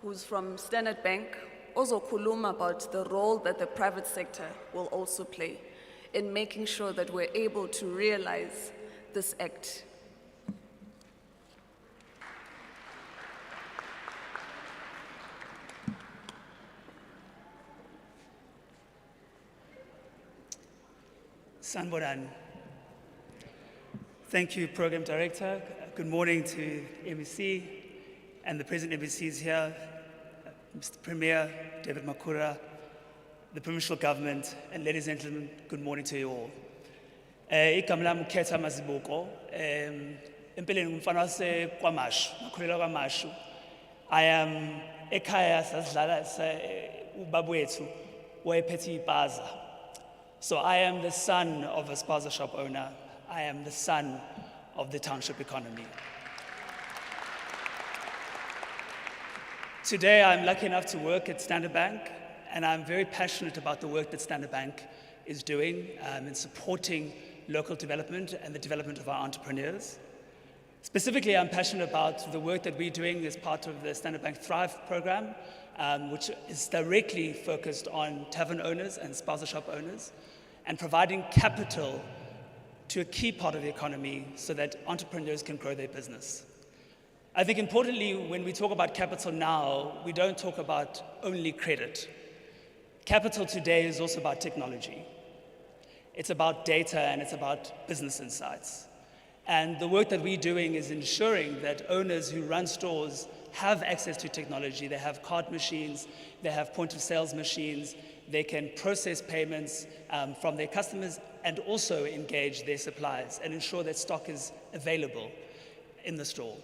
who's from Standard Bank, ozokhuluma about the role that the private sector will also play in making sure that we're able to realize this act. Sanboran. Thank you, Program Director. Good morning to MEC and the President MECs here, Mr. Premier David Makura, the Provincial Government, and ladies and gentlemen, good morning to you all. Igama lami uKhetha Mazibuko, empeleni ngumfana wase kwaMashu, ngakhulela kwaMashu. I am ekhaya sasidlala ubaba wethu wayephethe ipaza So I am the son of a spaza shop owner. I am the son of the township economy. Today, I'm lucky enough to work at Standard Bank, and I'm very passionate about the work that Standard Bank is doing in supporting local development and the development of our entrepreneurs. Specifically, I'm passionate about the work that we're doing as part of the Standard Bank Thrive program, which is directly focused on tavern owners and spaza shop owners, and providing capital to a key part of the economy so that entrepreneurs can grow their business. I think importantly, when we talk about capital now, we don't talk about only credit. Capital today is also about technology. It's about data and it's about business insights. And the work that we're doing is ensuring that owners who run stores have access to technology. They have card machines, they have point of sales machines, they can process payments from their customers and also engage their suppliers and ensure that stock is available in the store.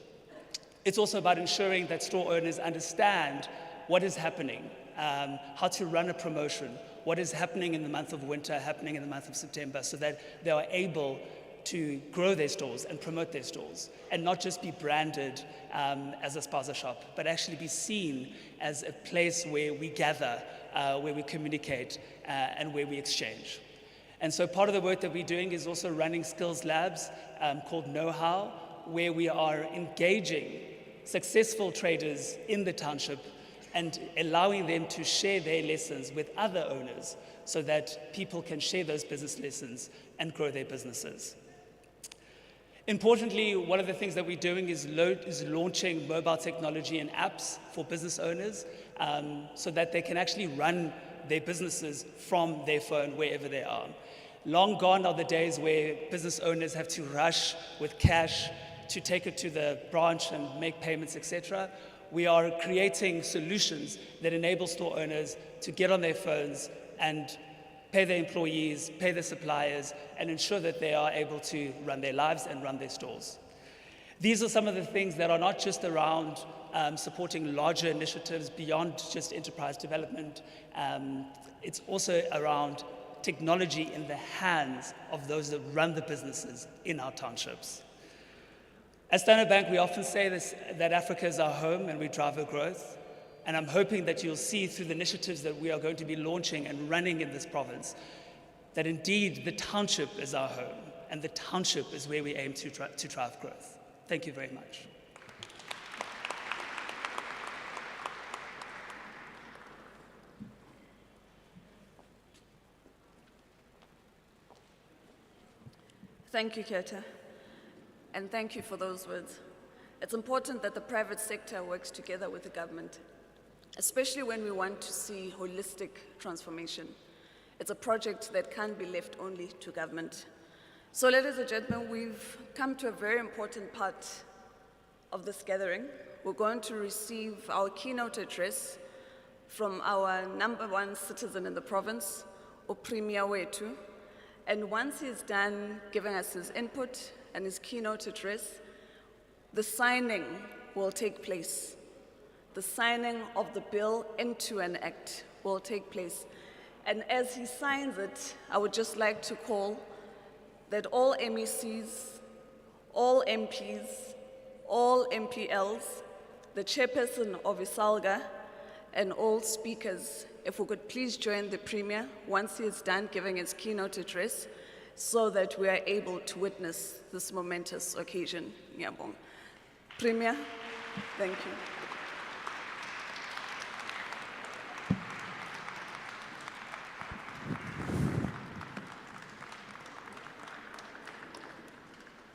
It's also about ensuring that store owners understand what is happening, how to run a promotion, what is happening in the month of winter, happening in the month of September, so that they are able to grow their stores and promote their stores, and not just be branded as a spaza shop, but actually be seen as a place where we gather, where we communicate, and where we exchange. And so part of the work that we're doing is also running skills labs called Know-How, where we are engaging successful traders in the township and allowing them to share their lessons with other owners so that people can share those business lessons and grow their businesses. Importantly, one of the things that we're doing is launching mobile technology and apps for business owners so that they can actually run their businesses from their phone wherever they are. Long gone are the days where business owners have to rush with cash to take it to the branch and make payments, etc. We are creating solutions that enable store owners to get on their phones and pay their employees, pay their suppliers, and ensure that they are able to run their lives and run their stores. These are some of the things that are not just around supporting larger initiatives beyond just enterprise development. It's also around technology in the hands of those that run the businesses in our townships. At Standard Bank, we often say this, that Africa is our home and we drive our growth. And I'm hoping that you'll see through the initiatives that we are going to be launching and running in this province, that indeed the township is our home and the township is where we aim to drive growth. Thank you very much. Thank you, Keta, and thank you for those words. It's important that the private sector works together with the government, especially when we want to see holistic transformation. It's a project that can't be left only to government. So, ladies and gentlemen, we've come to a very important part of this gathering. We're going to receive our keynote address from our #1 citizen in the province, Premier Wetu. And once he's done giving us his input and his keynote address, the signing will take place. The signing of the bill into an act will take place. And as he signs it, I would just like to call that all MECs, all MPs, all MPLs, the chairperson of ISALGA, and all speakers, if we could please join the Premier once he is done giving his keynote address, so that we are able to witness this momentous occasion. Ngiyabonga. Premier, thank you.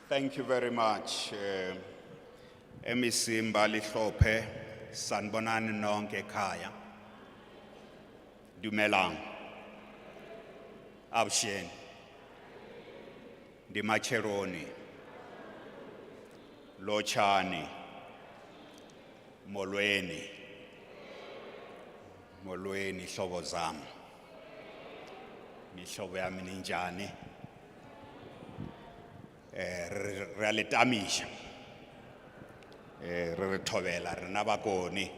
Thank you very much. MEC Mbali Hlophe, sanibonani nonke ekhaya. Dumelang. Absheni. Ndimacheroni. Lochani. Molweni. Molweni hlobo zami. Mihlobo yami ninjani? Realitamisha. Re thobela re na bakoni.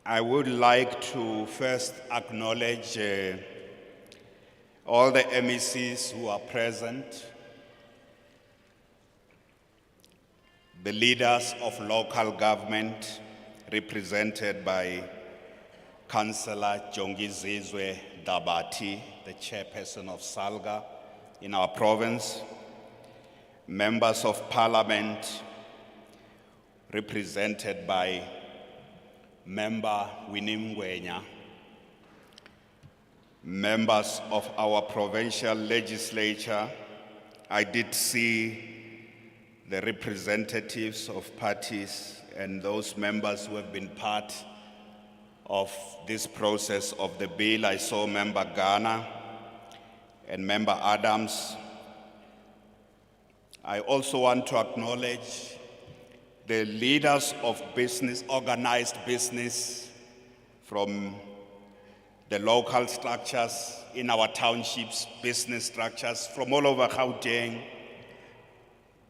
I would like to first acknowledge all the MECs who are present, the leaders of local government represented by Councillor Jongi Zizwe Dabati, the chairperson of Salga in our province, members of parliament represented by Member Winnie Ngwenya, members of our provincial legislature. I did see the representatives of parties and those members who have been part of this process of the bill. I saw Member Ghana and Member Adams. I also want to acknowledge the leaders of business, organized business, from the local structures in our townships, business structures from all over Gauteng,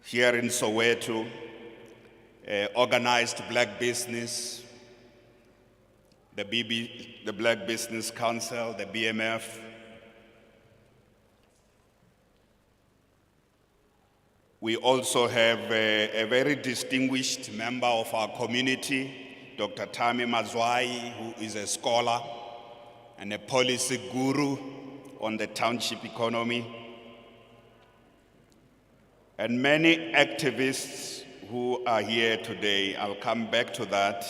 here in Soweto, organized black business, the Black Business Council, the BMF. We also have a very distinguished member of our community, Dr. Tami Mazwai, who is a scholar and a policy guru on the township economy, and many activists who are here today. I'll come back to that.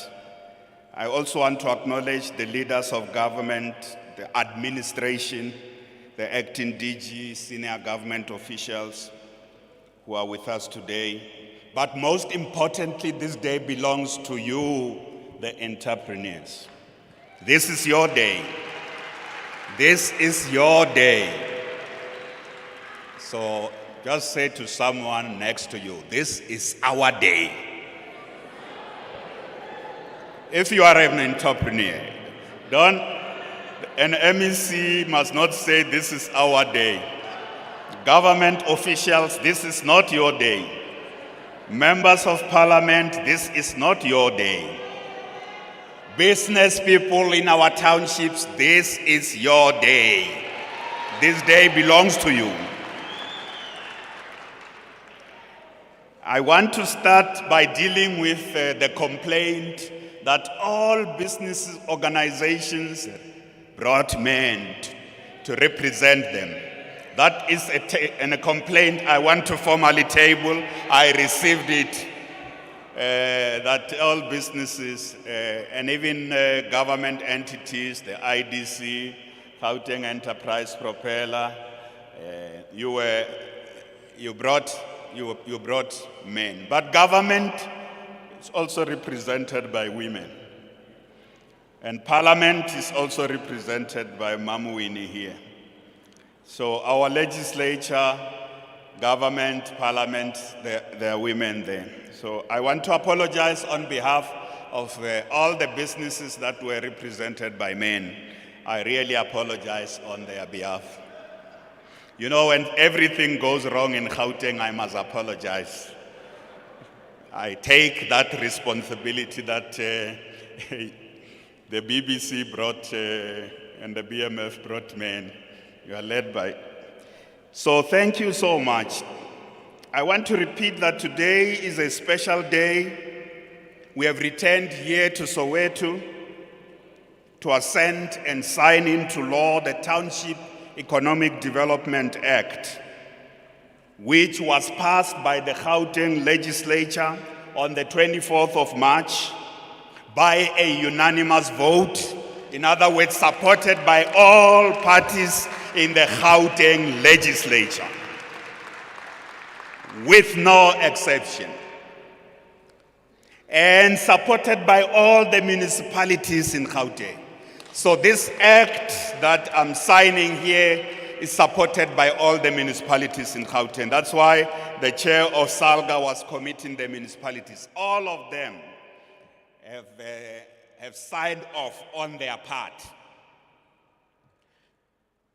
I also want to acknowledge the leaders of government, the administration, the acting DG, senior government officials who are with us today. But most importantly, this day belongs to you, the entrepreneurs. This is your day. This is your day. So just say to someone next to you, this is our day. If you are an entrepreneur, an MEC must not say this is our day. Government officials, this is not your day. Members of parliament, this is not your day. Business people in our townships, this is your day. This day belongs to you. I want to start by dealing with the complaint that all business organizations brought men to represent them. That is a complaint I want to formally table. I received it, that all businesses and even government entities, the IDC, Gauteng Enterprise Propeller, you brought men. But government is also represented by women. And parliament is also represented by Mamu Winnie here. So our legislature, government, parliament, there are women there. So I want to apologize on behalf of all the businesses that were represented by men. I really apologize on their behalf. You know, when everything goes wrong in Gauteng, I must apologize. I take that responsibility that the BBC brought and the BMF brought men. You are led by. So thank you so much. I want to repeat that today is a special day. We have returned here to Soweto to assent and sign into law the Township Economic Development Act, which was passed by the Gauteng legislature on the 24th of March by a unanimous vote. In other words, supported by all parties in the Gauteng legislature, with no exception, and supported by all the municipalities in Gauteng. So this act that I'm signing here is supported by all the municipalities in Gauteng. That's why the chair of Salga was committing the municipalities. All of them have signed off on their part.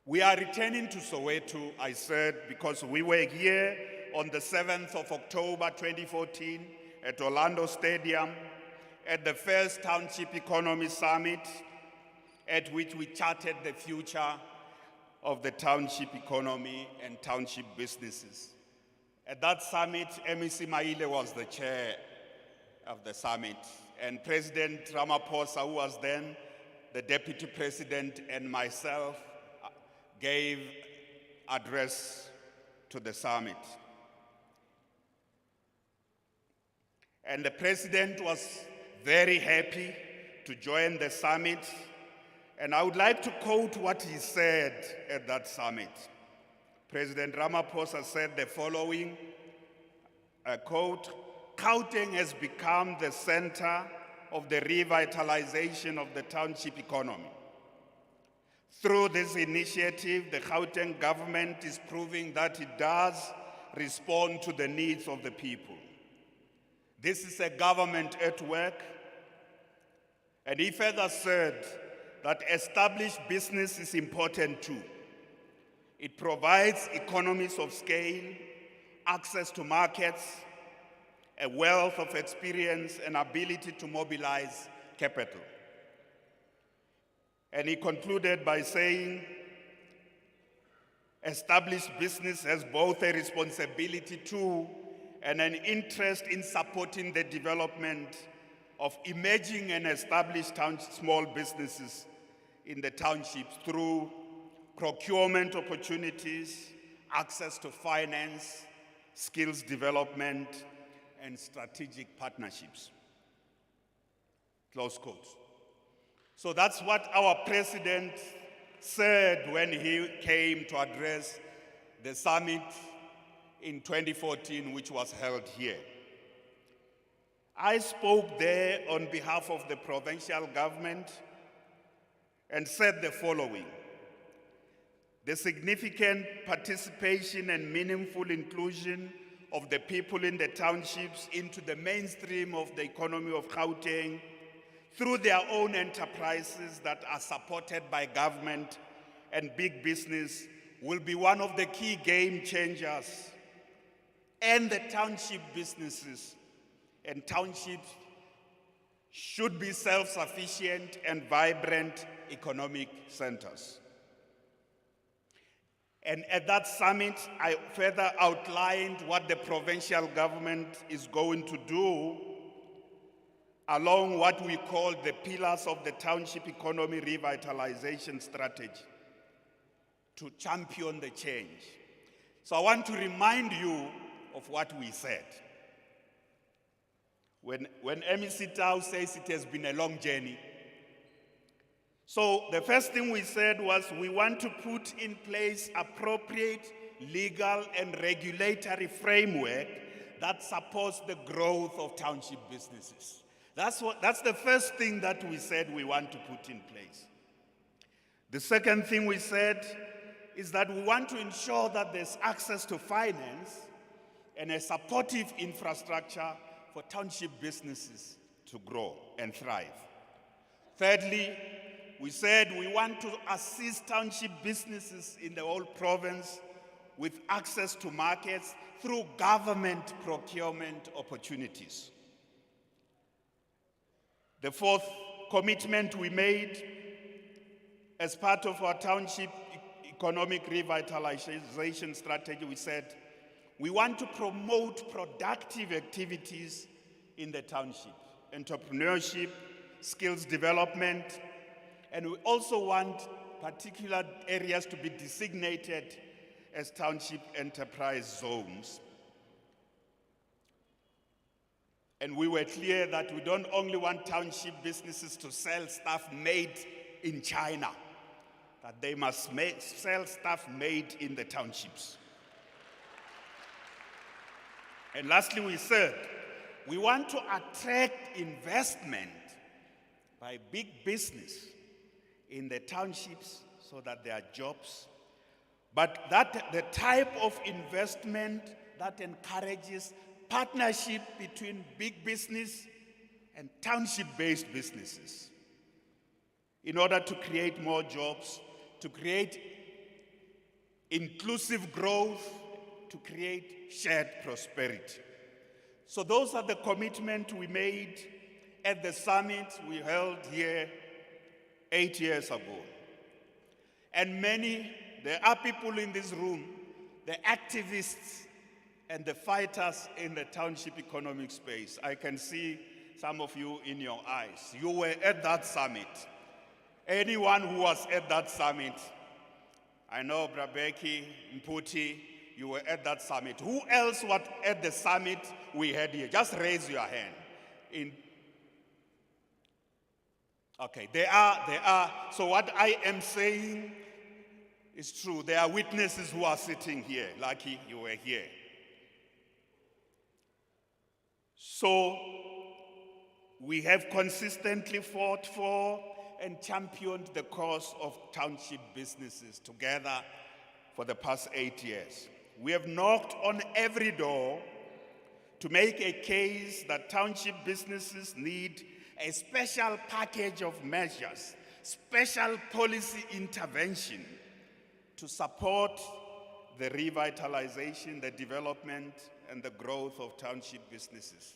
We are returning to Soweto, I said, because we were here on the 7th of October 2014 at Orlando Stadium, at the first Township Economy Summit, at which we charted the future of the township economy and township businesses. At that summit, MEC Maile was the chair of the summit, and President Ramaphosa, who was then the deputy president, and myself gave address to the summit. And the president was very happy to join the summit, and I would like to quote what he said at that summit. President Ramaphosa said the following, quote, "Gauteng has become the center of the revitalization of the township economy. Through this initiative, the Gauteng government is proving that it does respond to the needs of the people. This is a government at work." And he further said that established business is important too. It provides economies of scale, access to markets, a wealth of experience, and ability to mobilize capital. And he concluded by saying, established business has both a responsibility to and an interest in supporting the development of emerging and established small businesses in the townships through procurement opportunities, access to finance, skills development, and strategic partnerships. Close quote. So that's what our president said when he came to address the summit in 2014, which was held here. I spoke there on behalf of the provincial government and said the following: the significant participation and meaningful inclusion of the people in the townships into the mainstream of the economy of Gauteng through their own enterprises that are supported by government and big business will be one of the key game changers. And the township businesses and townships should be self-sufficient and vibrant economic centers. And at that summit, I further outlined what the provincial government is going to do along what we call the pillars of the township economy revitalization strategy to champion the change. So I want to remind you of what we said. When MEC Tau says it has been a long journey, so the first thing we said was we want to put in place appropriate legal and regulatory framework that supports the growth of township businesses. That's the first thing that we said we want to put in place. The second thing we said is that we want to ensure that there's access to finance and a supportive infrastructure for township businesses to grow and thrive. Thirdly, we said we want to assist township businesses in the whole province with access to markets through government procurement opportunities. The fourth commitment we made as part of our township economic revitalization strategy, we said we want to promote productive activities in the township, entrepreneurship, skills development, and we also want particular areas to be designated as township enterprise zones. And we were clear that we don't only want township businesses to sell stuff made in China, that they must sell stuff made in the townships. And lastly, we said we want to attract investment by big business in the townships so that there are jobs, but that the type of investment that encourages partnership between big business and township-based businesses in order to create more jobs, to create inclusive growth, to create shared prosperity. So those are the commitments we made at the summit we held here 8 years ago. And there are people in this room, the activists and the fighters in the township economic space. I can see some of you in your eyes. You were at that summit. Anyone who was at that summit, I know Brabeki, Mputi, you were at that summit. Who else was at the summit we had here? Just raise your hand. Okay, there are. So what I am saying is true. There are witnesses who are sitting here. Lucky you were here. So we have consistently fought for and championed the cause of township businesses together for the past 8 years. We have knocked on every door to make a case that township businesses need a special package of measures, special policy intervention to support the revitalization, the development, and the growth of township businesses.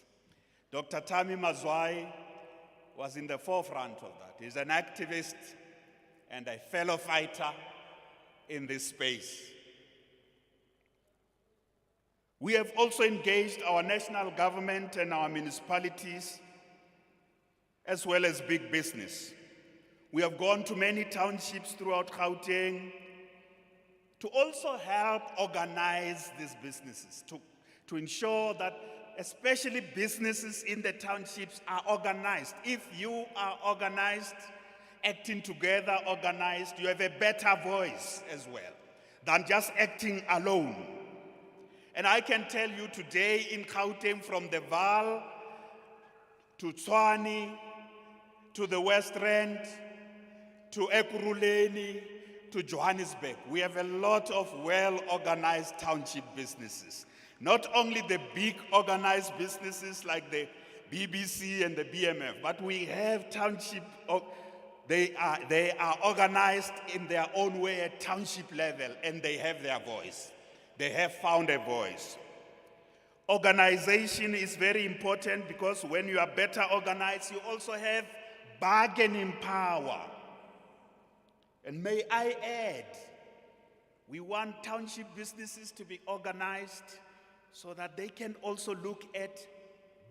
Dr. Tami Mazwai was in the forefront of that. He's an activist and a fellow fighter in this space. We have also engaged our national government and our municipalities, as well as big business. We have gone to many townships throughout Gauteng to also help organize these businesses, to ensure that especially businesses in the townships are organized. If you are organized, acting together, organized, you have a better voice as well than just acting alone. And I can tell you today in Gauteng, from the Vaal to Tshwane, to the West Rand, to Ekurhuleni, to Johannesburg, we have a lot of well-organized township businesses. Not only the big organized businesses like the BBC and the BMF, but we have township, they are organized in their own way at township level, and they have their voice. They have found a voice. Organization is very important because when you are better organized, you also have bargaining power. And may I add, we want township businesses to be organized so that they can also look at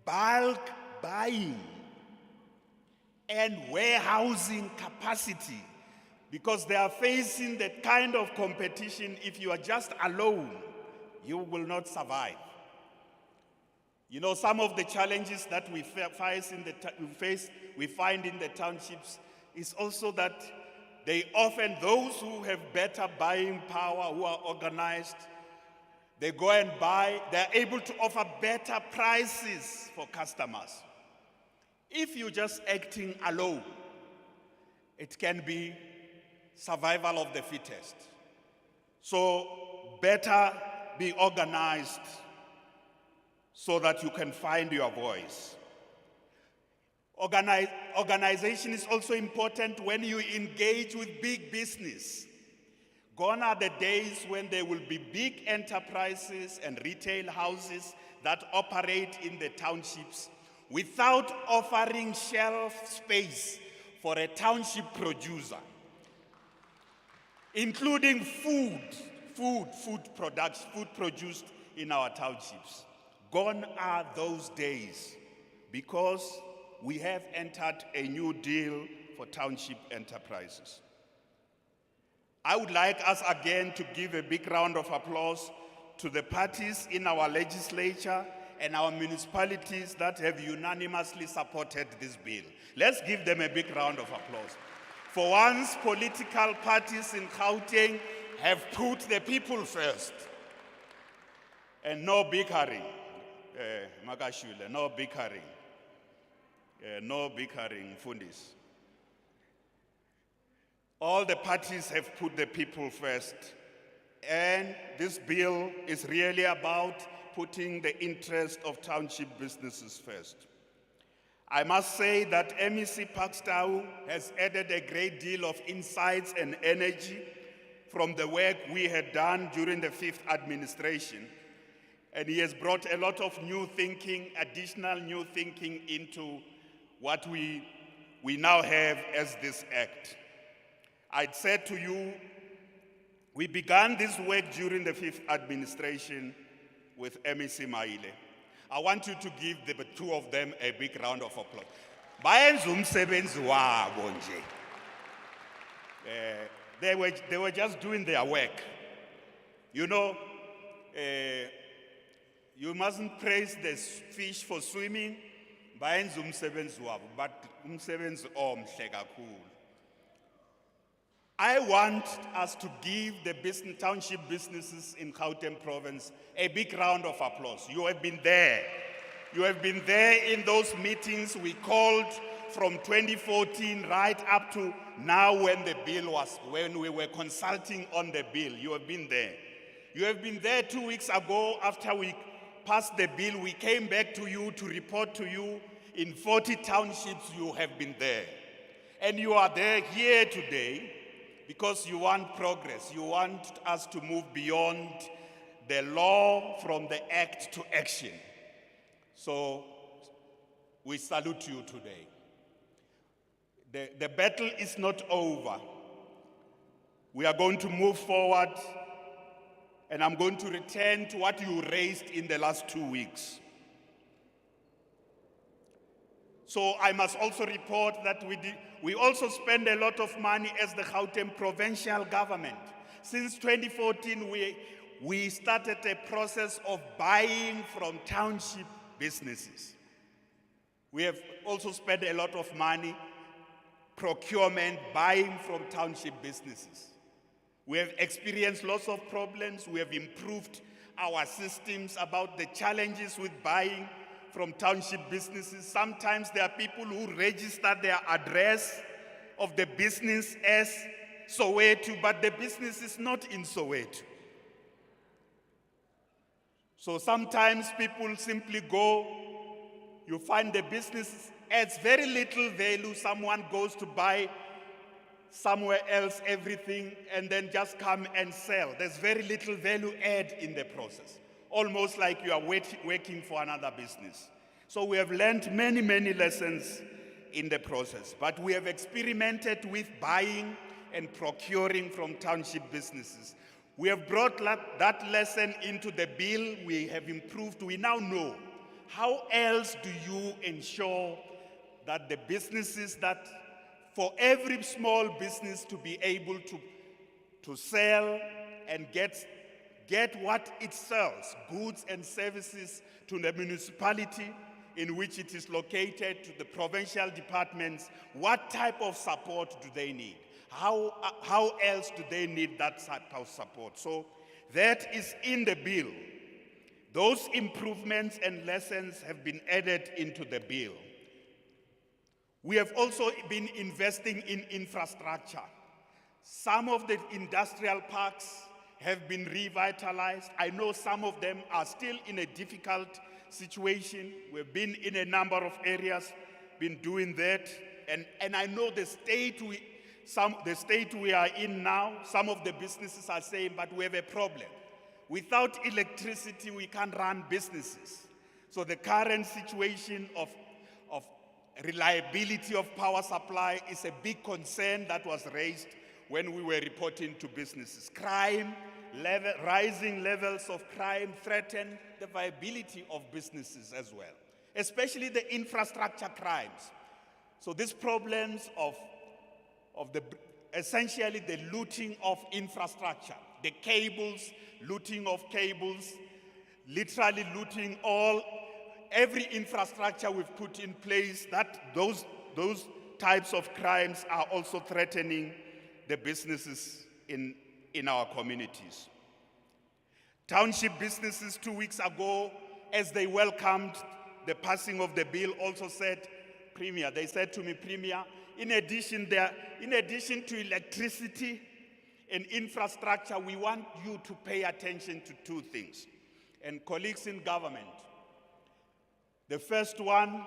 bulk buying and warehousing capacity, because they are facing that kind of competition. If you are just alone, you will not survive. You know, some of the challenges that we find in the townships is also that those who have better buying power, who are organized, they go and buy, they're able to offer better prices for customers. If you're just acting alone, it can be survival of the fittest. So better be organized so that you can find your voice. Organization is also important when you engage with big business. Gone are the days when there will be big enterprises and retail houses that operate in the townships without offering shelf space for a township producer, including food produced in our townships. Gone are those days, because we have entered a new deal for township enterprises. I would like us again to give a big round of applause to the parties in our legislature and our municipalities that have unanimously supported this bill. Let's give them a big round of applause. For once, political parties in Gauteng have put the people first. And no bickering, Makashule, no bickering. No bickering, Fundis. All the parties have put the people first. And this bill is really about putting the interest of township businesses first. I must say that MEC Pakstau has added a great deal of insights and energy from the work we had done during the 5th administration. And he has brought a lot of new thinking, additional new thinking into what we now have as this act. I'd said to you, we began this work during the 5th administration with MEC Maile. I want you to give the two of them a big round of applause. Bayenza umsebenzi wabo nje. They were just doing their work. You know, you mustn't praise the fish for swimming. Bayenza umsebenzi wabo, but umsebenzi omhle kakhulu. I want us to give the township businesses in Gauteng province a big round of applause. You have been there. You have been there in those meetings we called from 2014 right up to now when we were consulting on the bill. You have been there. You have been there 2 weeks ago after we passed the bill. We came back to you to report to you in 40 townships. You have been there. And you are there here today because you want progress. You want us to move beyond the law, from the act to action. So we salute you today. The battle is not over. We are going to move forward, and I'm going to return to what you raised in the last 2 weeks. So I must also report that we also spend a lot of money as the Gauteng provincial government. Since 2014, we started a process of buying from township businesses. We have also spent a lot of money procurement, buying from township businesses. We have experienced lots of problems. We have improved our systems about the challenges with buying from township businesses. Sometimes there are people who register their address of the business as Soweto, but the business is not in Soweto. So sometimes people simply go, you find the business adds very little value. Someone goes to buy somewhere else everything and then just come and sell. There's very little value add in the process. Almost like you are working for another business. So we have learned many, many lessons in the process. But we have experimented with buying and procuring from township businesses. We have brought that lesson into the bill. We have improved. We now know how else do you ensure that the businesses that, for every small business to be able to sell and get what it sells, goods and services, to the municipality in which it is located, to the provincial departments, what type of support do they need? How else do they need that type of support? So that is in the bill. Those improvements and lessons have been added into the bill. We have also been investing in infrastructure. Some of the industrial parks have been revitalized. I know some of them are still in a difficult situation. We've been in a number of areas, been doing that. And I know the state we are in now, some of the businesses are saying, but we have a problem. Without electricity, we can't run businesses. So the current situation of reliability of power supply is a big concern that was raised when we were reporting to businesses. Rising levels of crime threaten the viability of businesses as well, especially the infrastructure crimes. So these problems of essentially the looting of infrastructure, the cables, looting of cables, literally looting every infrastructure we've put in place, those types of crimes are also threatening the businesses in our communities. Township businesses 2 weeks ago, as they welcomed the passing of the bill, also said, Premier, they said to me, Premier, in addition to electricity and infrastructure, we want you to pay attention to two things. And colleagues in government, the first one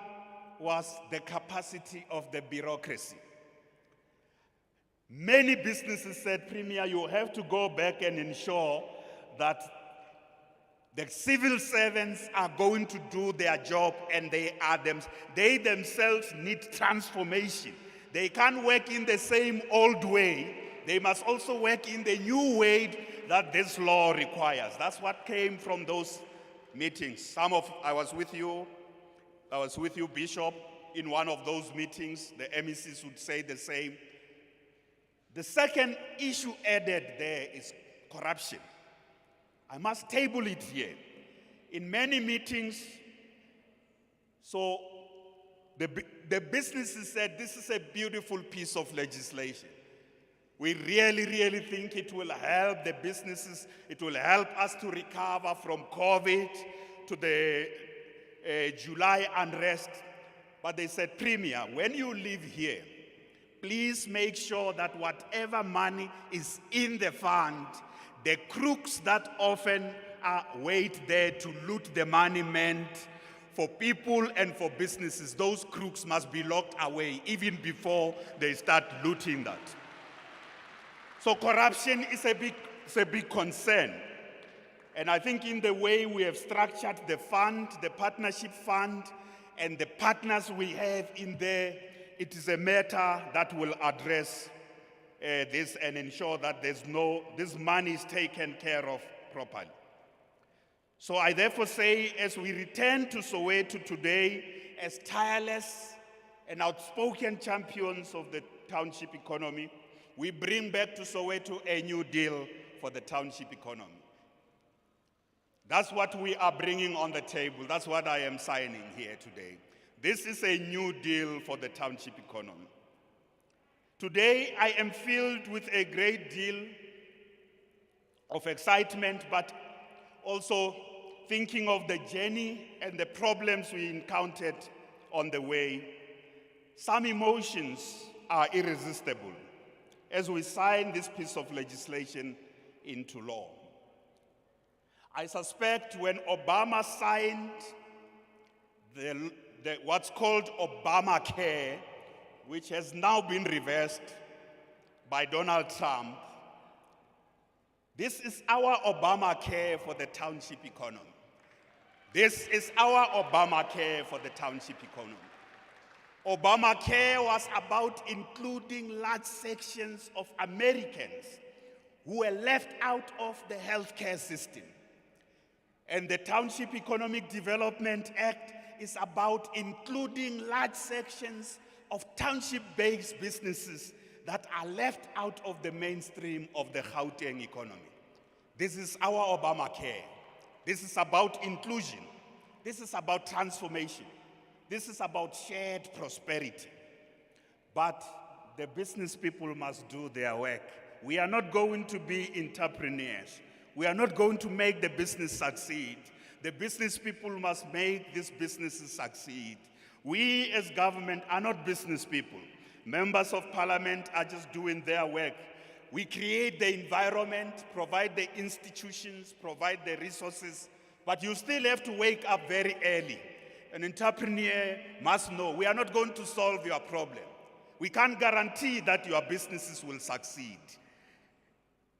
was the capacity of the bureaucracy. Many businesses said, Premier, you have to go back and ensure that The civil servants are going to do their job, and they themselves need transformation. They can't work in the same old way. They must also work in the new way that this law requires. That's what came from those meetings. I was with you, Bishop, in one of those meetings. The MECs would say the same. The second issue added there is corruption. I must table it here. In many meetings, so the businesses said this is a beautiful piece of legislation. We really, really think it will help the businesses. It will help us to recover from COVID to the July unrest. But they said, Premier, when you leave here, please make sure that whatever money is in the fund, the crooks that often wait there to loot the money meant for people and for businesses, those crooks must be locked away even before they start looting that. So corruption is a big concern. And I think in the way we have structured the fund, the partnership fund, and the partners we have in there, it is a matter that will address this and ensure that this money is taken care of properly. So I therefore say, as we return to Soweto today, as tireless and outspoken champions of the township economy, we bring back to Soweto a new deal for the township economy. That's what we are bringing on the table. That's what I am signing here today. This is a new deal for the township economy. Today, I am filled with a great deal of excitement, but also thinking of the journey and the problems we encountered on the way. Some emotions are irresistible as we sign this piece of legislation into law. I suspect when Obama signed what's called Obamacare, which has now been reversed by Donald Trump, this is our Obamacare for the township economy. This is our Obamacare for the township economy. Obamacare was about including large sections of Americans who were left out of the healthcare system. And the Township Economic Development Act is about including large sections of township-based businesses that are left out of the mainstream of the Gauteng economy. This is our Obamacare. This is about inclusion. This is about transformation. This is about shared prosperity. But the business people must do their work. We are not going to be entrepreneurs. We are not going to make the business succeed. The business people must make these businesses succeed. We as government are not business people. Members of parliament are just doing their work. We create the environment, provide the institutions, provide the resources, but you still have to wake up very early. An entrepreneur must know we are not going to solve your problem. We can't guarantee that your businesses will succeed.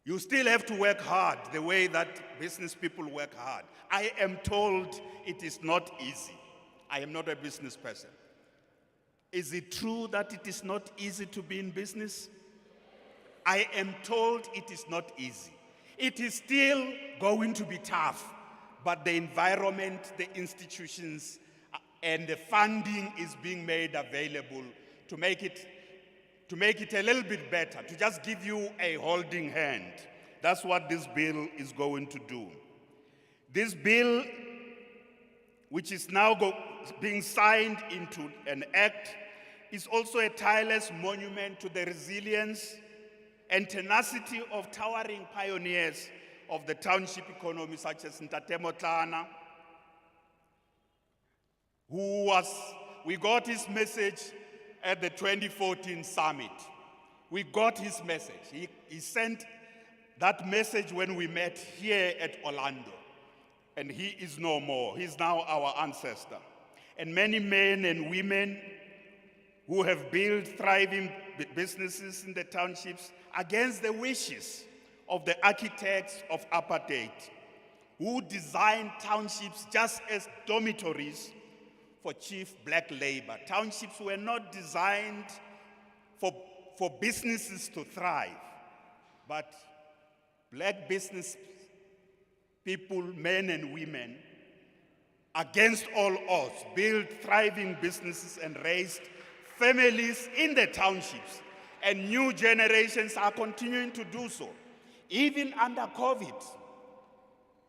You still have to work hard the way that business people work hard. I am told it is not easy. I am not a business person. Is it true that it is not easy to be in business? I am told it is not easy. It is still going to be tough, but the environment, the institutions, and the funding is being made available to make it a little bit better, to just give you a holding hand. That's what this bill is going to do. This bill, which is now being signed into an act, is also a tireless monument to the resilience and tenacity of towering pioneers of the township economy, such as Ntate Motlana, we got his message at the 2014 summit. We got his message. He sent that message when we met here at Orlando. And he is no more. He's now our ancestor. And many men and women who have built thriving businesses in the townships against the wishes of the architects of apartheid, who designed townships just as dormitories for chief black labor. Townships were not designed for businesses to thrive, but black business people, men and women, against all odds, built thriving businesses and raised families in the townships. And new generations are continuing to do so. Even under COVID,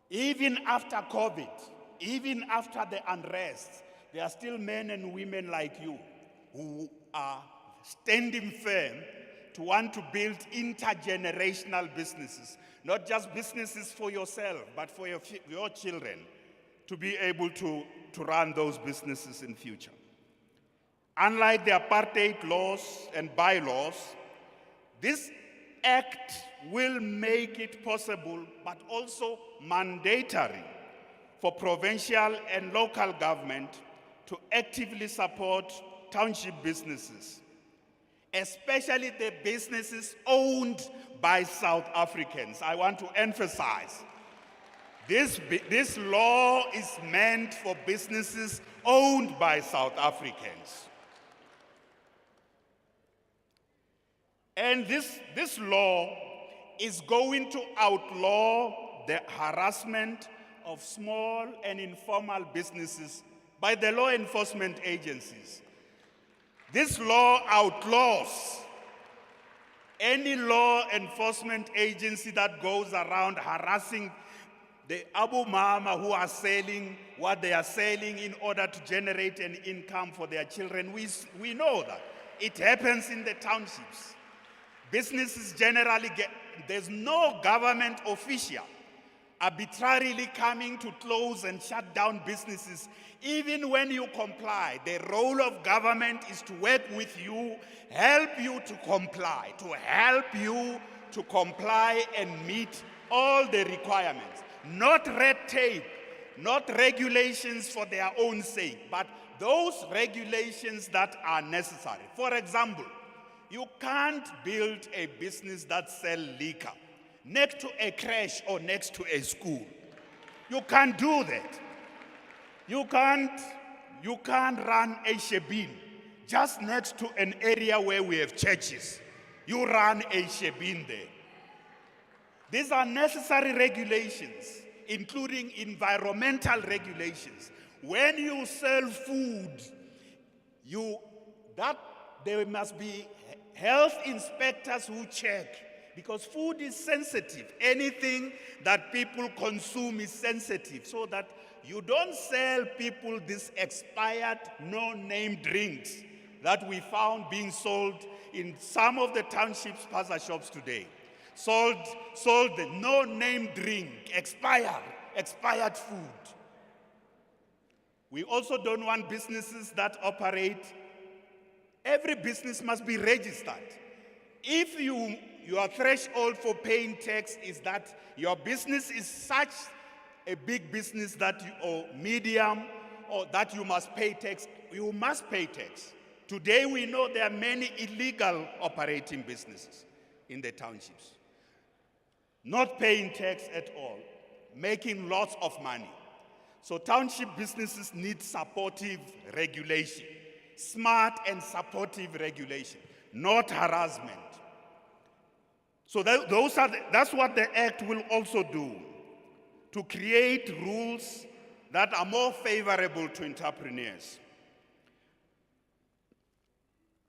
even after COVID, even after the unrest, there are still men and women like you who are standing firm to want to build intergenerational businesses, not just businesses for yourself, but for your children to be able to run those businesses in future. Unlike the apartheid laws and bylaws, this act will make it possible, but also mandatory, for provincial and local government to actively support township businesses, especially the businesses owned by South Africans. I want to emphasize, this law is meant for businesses owned by South Africans. And this law is going to outlaw the harassment of small and informal businesses by the law enforcement agencies. This law outlaws any law enforcement agency that goes around harassing the Abu Mama who are selling what they are selling in order to generate an income for their children. We know that. It happens in the townships. Businesses generally there's no government official arbitrarily coming to close and shut down businesses. Even when you comply, the role of government is to work with you, help you to comply and meet all the requirements. Not red tape, not regulations for their own sake, but those regulations that are necessary. For example, you can't build a business that sells liquor next to a crash or next to a school. You can't do that. You can't run a shebeen just next to an area where we have churches. You run a shebeen there. These are necessary regulations, including environmental regulations. When you sell food, there must be health inspectors who check, because food is sensitive. Anything that people consume is sensitive, so that you don't sell people these expired, no-name drinks that we found being sold in some of the townships' spaza shops today. Sold the no-name drink, expired food. We also don't want businesses that operate. Every business must be registered. If your threshold for paying tax is that your business is such a big business or medium, or that you must pay tax, you must pay tax. Today we know there are many illegal operating businesses in the townships, not paying tax at all, making lots of money. So township businesses need supportive regulation, smart and supportive regulation, not harassment. So that's what the Act will also do, to create rules that are more favorable to entrepreneurs.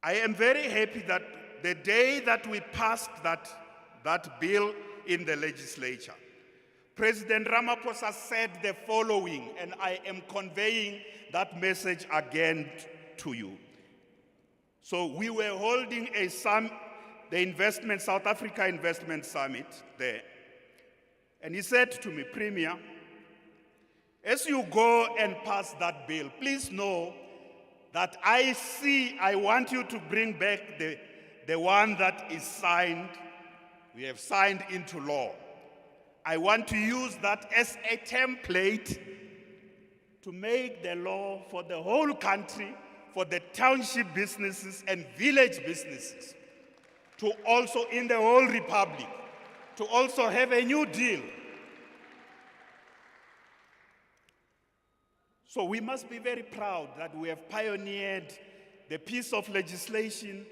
I am very happy that the day that we passed that bill in the legislature, President Ramaphosa said the following, and I am conveying that message again to you. So we were holding a summit, the South Africa Investment Summit there. And he said to me, Premier, as you go and pass that bill, please know that I want you to bring back the one that is signed, we have signed into law. I want to use that as a template to make the law for the whole country, for the township businesses and village businesses, to also in the whole republic, to also have a new deal So we must be very proud that we have pioneered the piece of legislation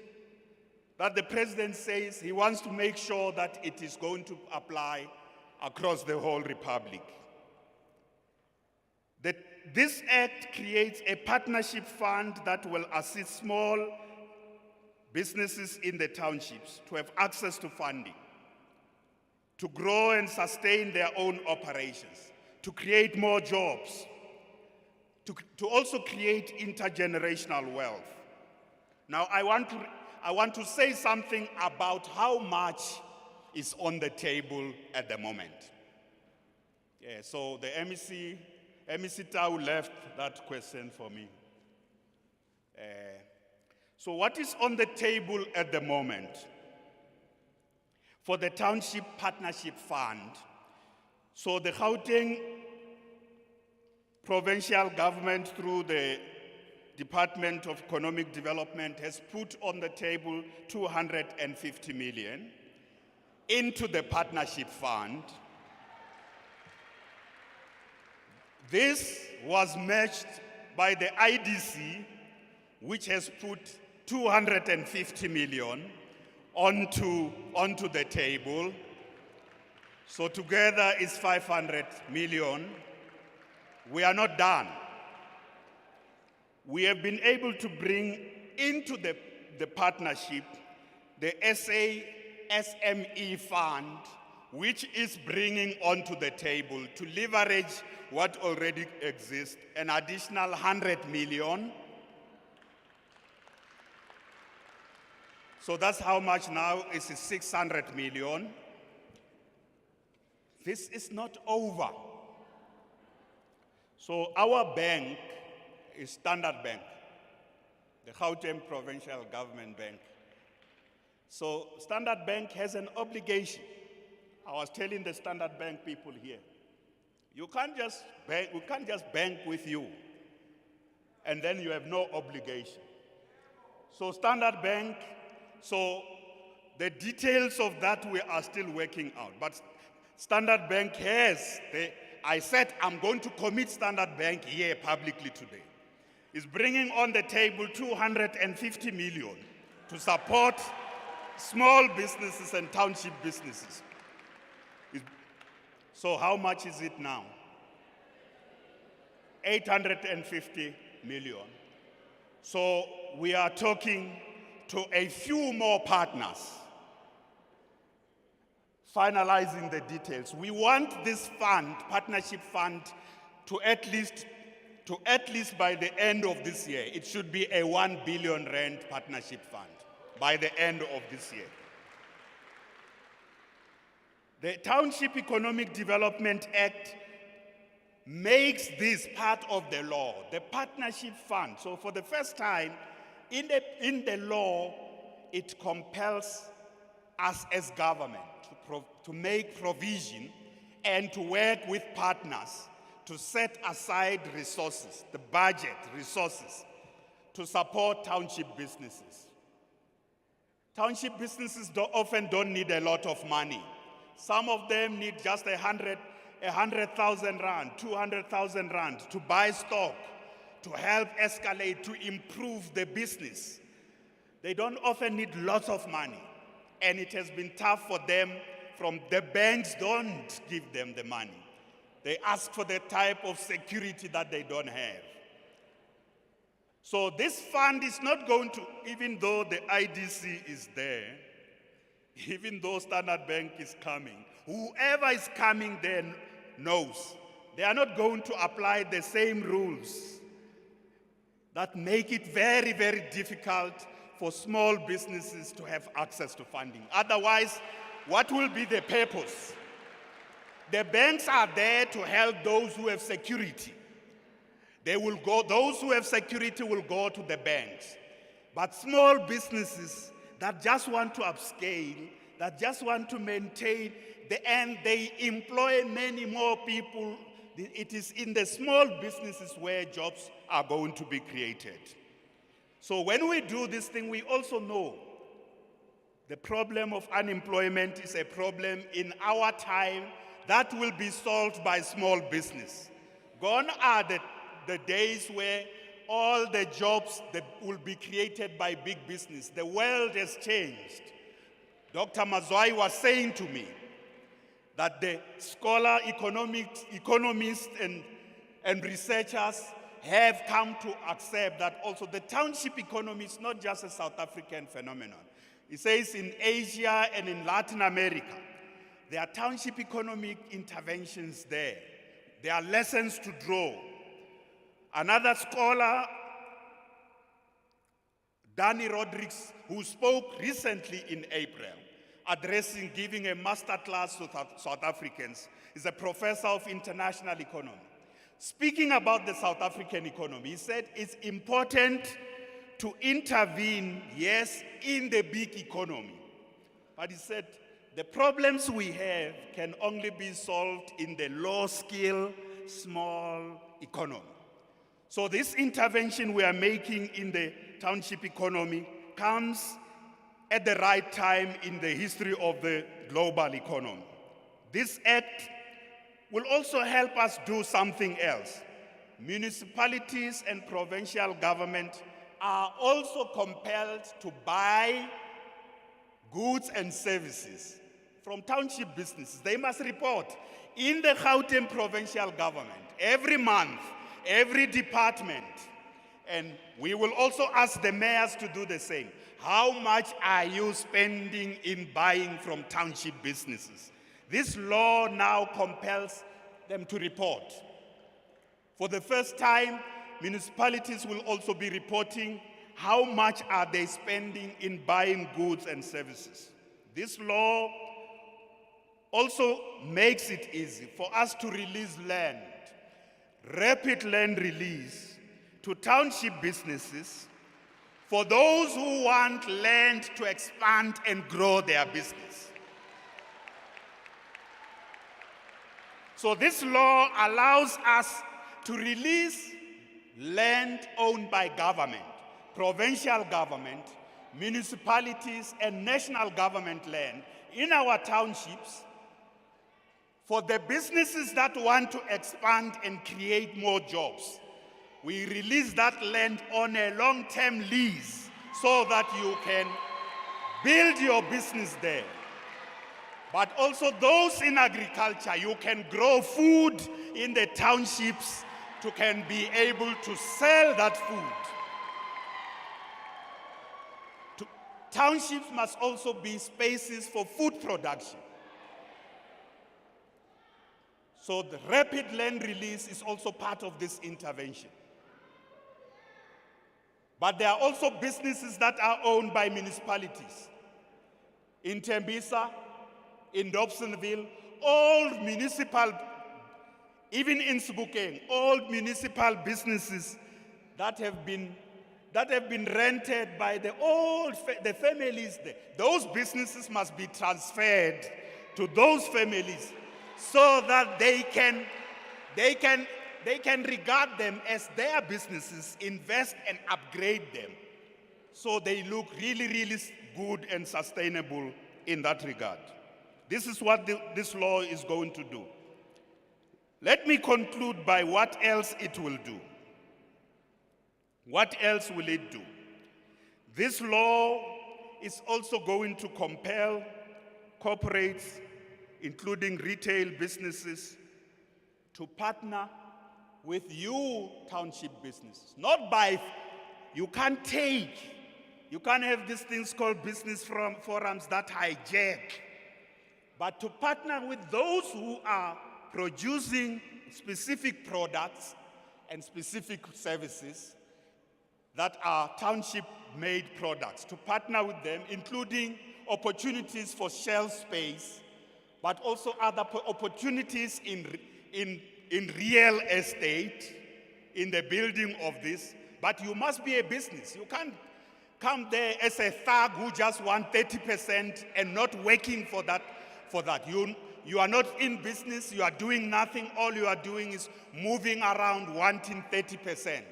that the president says he wants to make sure that it is going to apply across the whole republic. This act creates a partnership fund that will assist small businesses in the townships to have access to funding, to grow and sustain their own operations, to create more jobs, to also create intergenerational wealth. Now, I want to say something about how much is on the table at the moment. Yeah, so the MEC Tau left that question for me. So what is on the table at the moment? For the Township Partnership Fund, so the Gauteng provincial government through the Department of Economic Development has put on the table 250 million into the partnership fund. This was matched by the IDC, which has put 250 million onto the table. So together it's 500 million. We are not done. We have been able to bring into the partnership the SME fund, which is bringing onto the table to leverage what already exists, an additional 100 million. So that's how much now is 600 million. This is not over. So our bank is Standard Bank, the Gauteng Provincial Government Bank. So Standard Bank has an obligation. I was telling the Standard Bank people here, we can't just bank with you and then you have no obligation. So Standard Bank, so the details of that we are still working out. But Standard Bank has, I said I'm going to commit Standard Bank here publicly today, is bringing on the table 250 million to support small businesses and township businesses. So how much is it now? 850 million. So we are talking to a few more partners, finalizing the details. We want this fund, partnership fund, to at least by the end of this year, it should be a 1 billion rand partnership fund by the end of this year. The Township Economic Development Act makes this part of the law, the partnership fund. So for the first time in the law, it compels us as government to make provision and to work with partners to set aside resources, the budget resources, to support township businesses. Township businesses often don't need a lot of money. Some of them need just 100,000 rand, 200,000 rand to buy stock, to help escalate, to improve the business. They don't often need lots of money. And it has been tough for them. From the banks don't give them the money. They ask for the type of security that they don't have. So this fund is not going to, even though the IDC is there, even though Standard Bank is coming, whoever is coming there knows they are not going to apply the same rules that make it very, very difficult for small businesses to have access to funding. Otherwise, what will be the purpose? The banks are there to help those who have security. Those who have security will go to the banks. But small businesses that just want to upscale, that just want to maintain and they employ many more people. It is in the small businesses where jobs are going to be created. So when we do this thing, we also know the problem of unemployment is a problem in our time that will be solved by small business. Gone are the the days where all the jobs that will be created by big business. The world has changed. Dr. Mazwai was saying to me that the scholar, economists, and researchers have come to accept that also the township economy is not just a South African phenomenon. He says in Asia and in Latin America, there are township economic interventions there. There are lessons to draw. Another scholar, Danny Rodrigues, who spoke recently in April, giving a master class to South Africans, is a professor of international economy. Speaking about the South African economy, he said it's important to intervene, yes, in the big economy. But he said the problems we have can only be solved in the low-skill, small economy. So this intervention we are making in the township economy comes at the right time in the history of the global economy. This act will also help us do something else. Municipalities and provincial government are also compelled to buy goods and services from township businesses. They must report in the Gauteng provincial government every month, every department, and we will also ask the mayors to do the same. How much are you spending in buying from township businesses? This law now compels them to report. For the first time, municipalities will also be reporting how much are they spending in buying goods and services. This law also makes it easy for us to release land, rapid land release to township businesses for those who want land to expand and grow their business. So this law allows us to release land owned by government, provincial government, municipalities, and national government land in our townships for the businesses that want to expand and create more jobs. We release that land on a long-term lease so that you can build your business there. But also those in agriculture, you can grow food in the townships to can be able to sell that food. Townships must also be spaces for food production. So the rapid land release is also part of this intervention. But there are also businesses that are owned by municipalities. In Tembisa, in Dobsonville, all municipal, even in Sebokeng, all municipal businesses that have been rented by the families there. Those businesses must be transferred to those families so that they can regard them as their businesses, invest and upgrade them. So they look really, really good and sustainable in that regard. This is what this law is going to do. Let me conclude by what else it will do. What else will it do? This law is also going to compel corporates, including retail businesses, to partner with you township businesses. Not by, you can't have these things called business forums that hijack, but to partner with those who are producing specific products and specific services that are township-made products, to partner with them, including opportunities for shelf space, but also other opportunities in real estate, in the building of this. But you must be a business. You can't come there as a thug who just wants 30% and not working for that. You are not in business, you are doing nothing, all you are doing is moving around wanting 30%.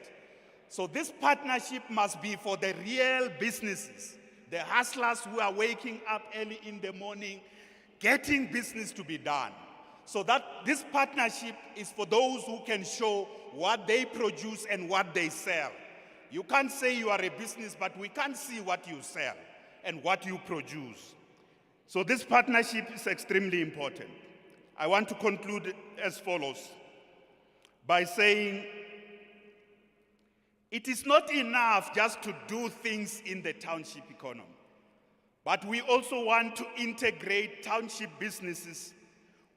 So this partnership must be for the real businesses, the hustlers who are waking up early in the morning, getting business to be done. So that this partnership is for those who can show what they produce and what they sell. You can't say you are a business, but we can't see what you sell and what you produce. So this partnership is extremely important. I want to conclude as follows by saying it is not enough just to do things in the township economy, but we also want to integrate township businesses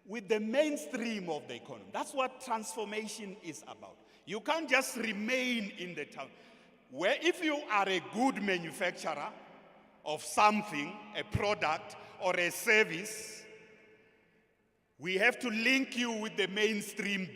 with the mainstream of the economy. That's what transformation is about. You can't just remain in the town. Where if you are a good manufacturer of something, a product or a service, we have to link you with the mainstream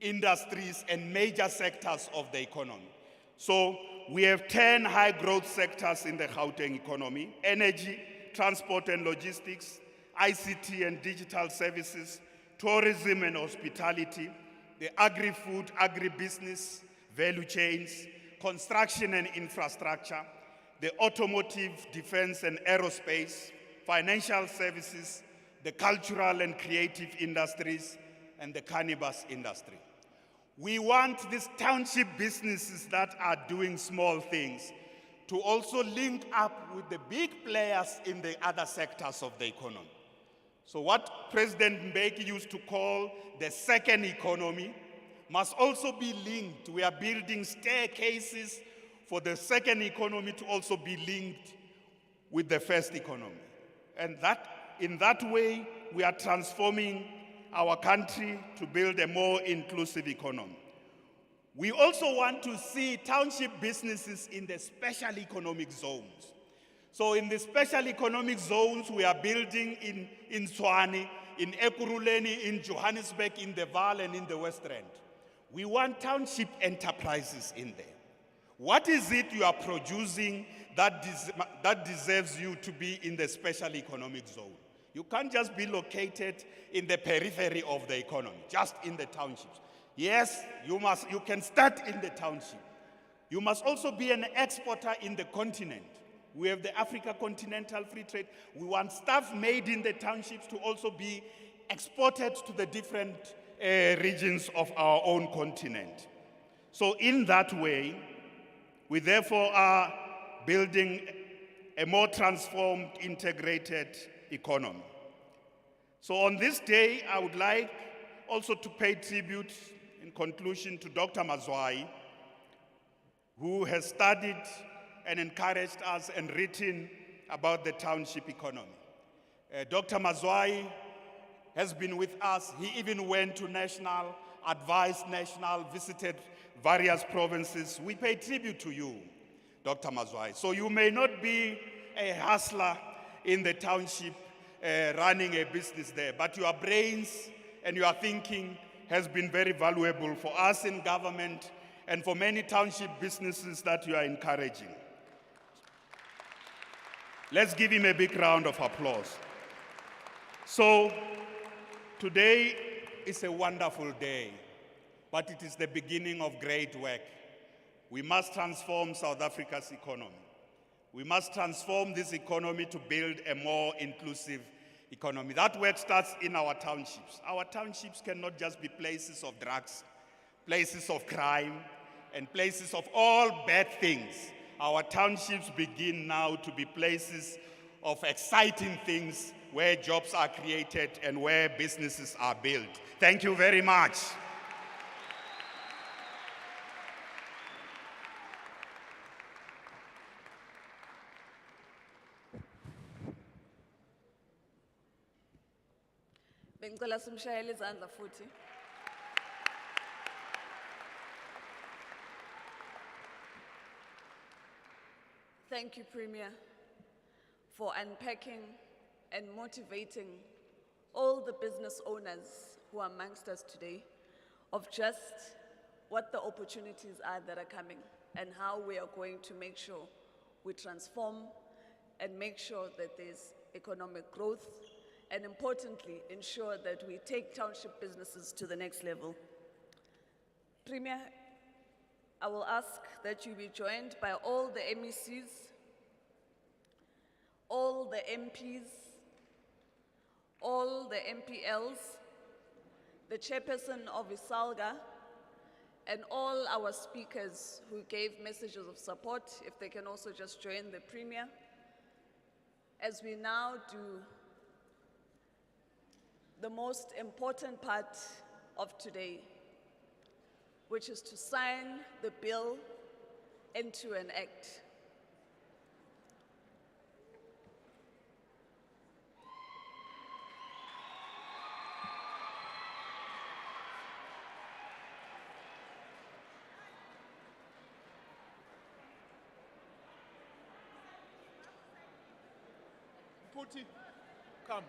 industries and major sectors of the economy. So we have 10 high growth sectors in the Gauteng economy: energy, transport and logistics, ICT and digital services, tourism and hospitality, the agri-food, agribusiness, value chains, construction and infrastructure, the automotive, defense and aerospace, financial services, the cultural and creative industries, and the cannabis industry. We want these township businesses that are doing small things to also link up with the big players in the other sectors of the economy. So what President Mbeki used to call the second economy must also be linked. We are building staircases for the second economy to also be linked with the first economy. And in that way, we are transforming our country to build a more inclusive economy. We also want to see township businesses in the special economic zones. So in the special economic zones, we are building in Tshwane, in Ekurhuleni, in Johannesburg, in the Vaal, and in the West Rand. We want township enterprises in there. What is it you are producing that deserves you to be in the special economic zone? You can't just be located in the periphery of the economy, just in the townships. Yes, you can start in the township. You must also be an exporter in the continent. We have the Africa Continental Free Trade. We want stuff made in the townships to also be exported to the different regions of our own continent. So in that way, we therefore are building a more transformed, integrated economy. So on this day, I would like also to pay tribute in conclusion to Dr. Mazwai, who has studied and encouraged us and written about the township economy. Dr. Mazwai has been with us. He even went to national, advised national, visited various provinces. We pay tribute to you, Dr. Mazwai. So you may not be a hustler in the township running a business there, but your brains and your thinking has been very valuable for us in government and for many township businesses that you are encouraging. Let's give him a big round of applause. So today is a wonderful day, but it is the beginning of great work. We must transform South Africa's economy. We must transform this economy to build a more inclusive economy. That work starts in our townships. Our townships cannot just be places of drugs, places of crime, and places of all bad things. Our townships begin now to be places of exciting things where jobs are created and where businesses are built. Thank you very much. Bengicela simshayele izandla futhi. Thank you, Premier, for unpacking and motivating all the business owners who are amongst us today of just what the opportunities are that are coming and how we are going to make sure we transform and make sure that there's economic growth, and importantly, ensure that we take township businesses to the next level. Premier, I will ask that you be joined by all the MECs, all the MPs, all the MPLs, the chairperson of ISALGA, and all our speakers who gave messages of support, if they can also just join the Premier, as we now do the most important part of today, which is to sign the bill into an act. Puti, come.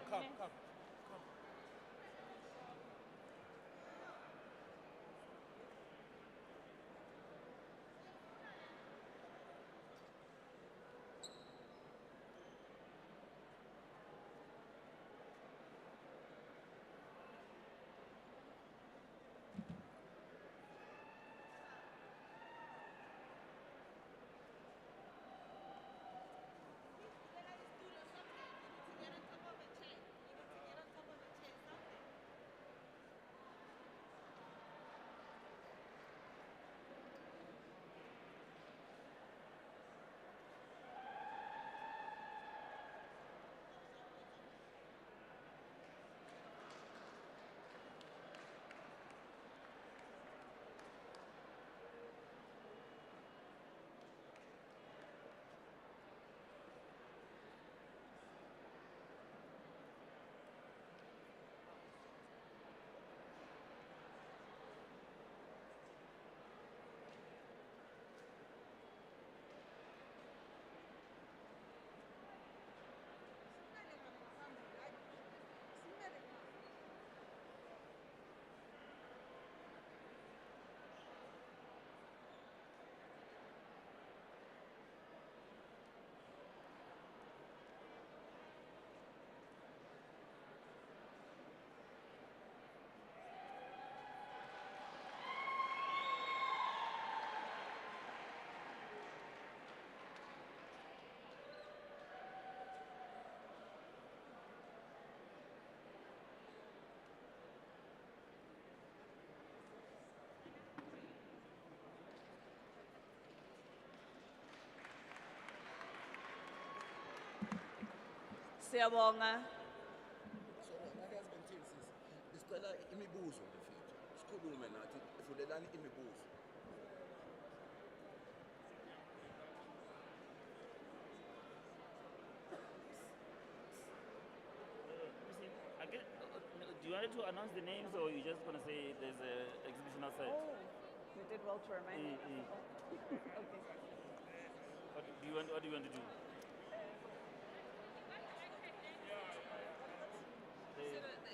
Siyabonga. Sorry, nakazi bengithini sisi. Sicela imibuzo mfethu. Sikhulume nathi vulelani imibuzo. Do you want to announce the names or you just want to say there's an exhibition outside? Oh, you did well to remind me. Okay. What do you want to do?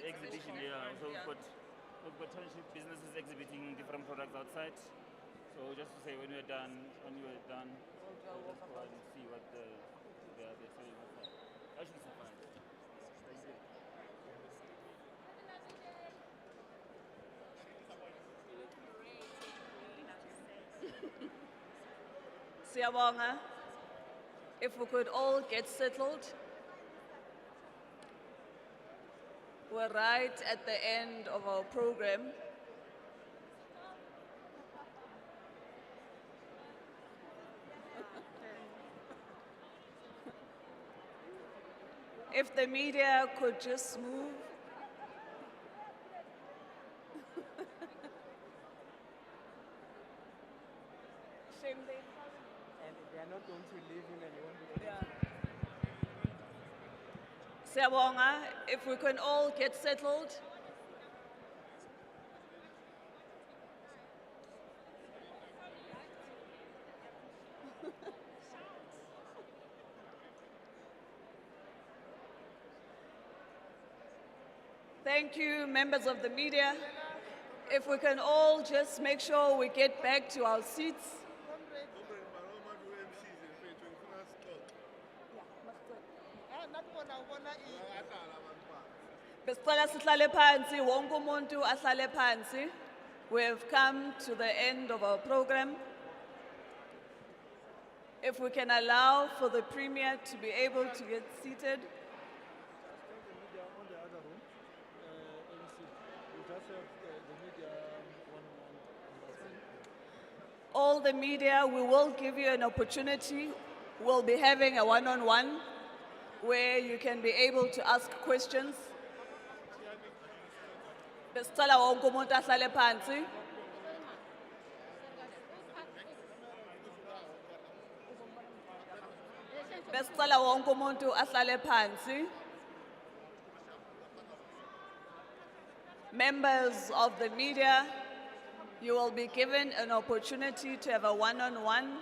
The exhibition, yeah. So we've got Township businesses exhibiting different products outside. So just to say when you're done, we'll just go out and see what they're selling outside. That should be fine. Thank you. Siyabonga. If we could all get settled. We're right at the end of our program. If the media could just move. Shame they And they are not going to leave him and he won't be yeah. Siyabonga, if we can all get settled. Thank you, members of the media. If we can all just make sure we get back to our seats. Besicela sihlale phansi, wonke umuntu ahlale phansi. We have come to the end of our program. If we can allow for the Premier to be able to get seated. on the other room. MC, we just have the media one-on-one. All the media, we will give you an opportunity. We'll be having a one-on-one where you can be able to ask questions. Besicela wonke umuntu ahlale phansi. Besicela wonke umuntu ahlale phansi. Members of the media, you will be given an opportunity to have a one-on-one.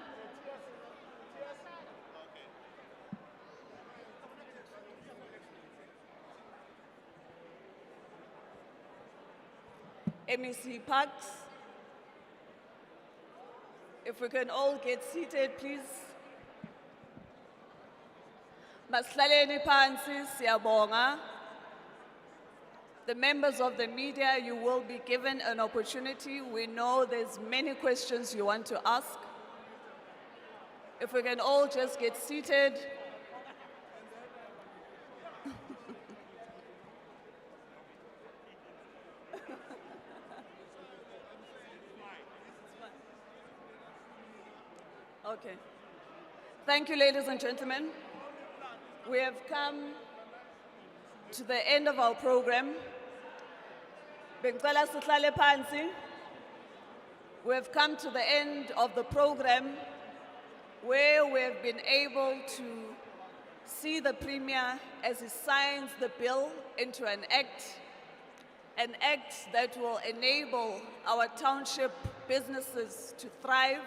MEC Parks, if we can all get seated, please. Masihlaleni phansi, siyabonga. The members of the media, you will be given an opportunity. We know there's many questions you want to ask. If we can all just get seated. Okay. Thank you, ladies and gentlemen. We have come to the end of our program. Bengicela sihlale phansi. We have come to the end of the program where we have been able to see the Premier as he signs the bill into an act that will enable our township businesses to thrive.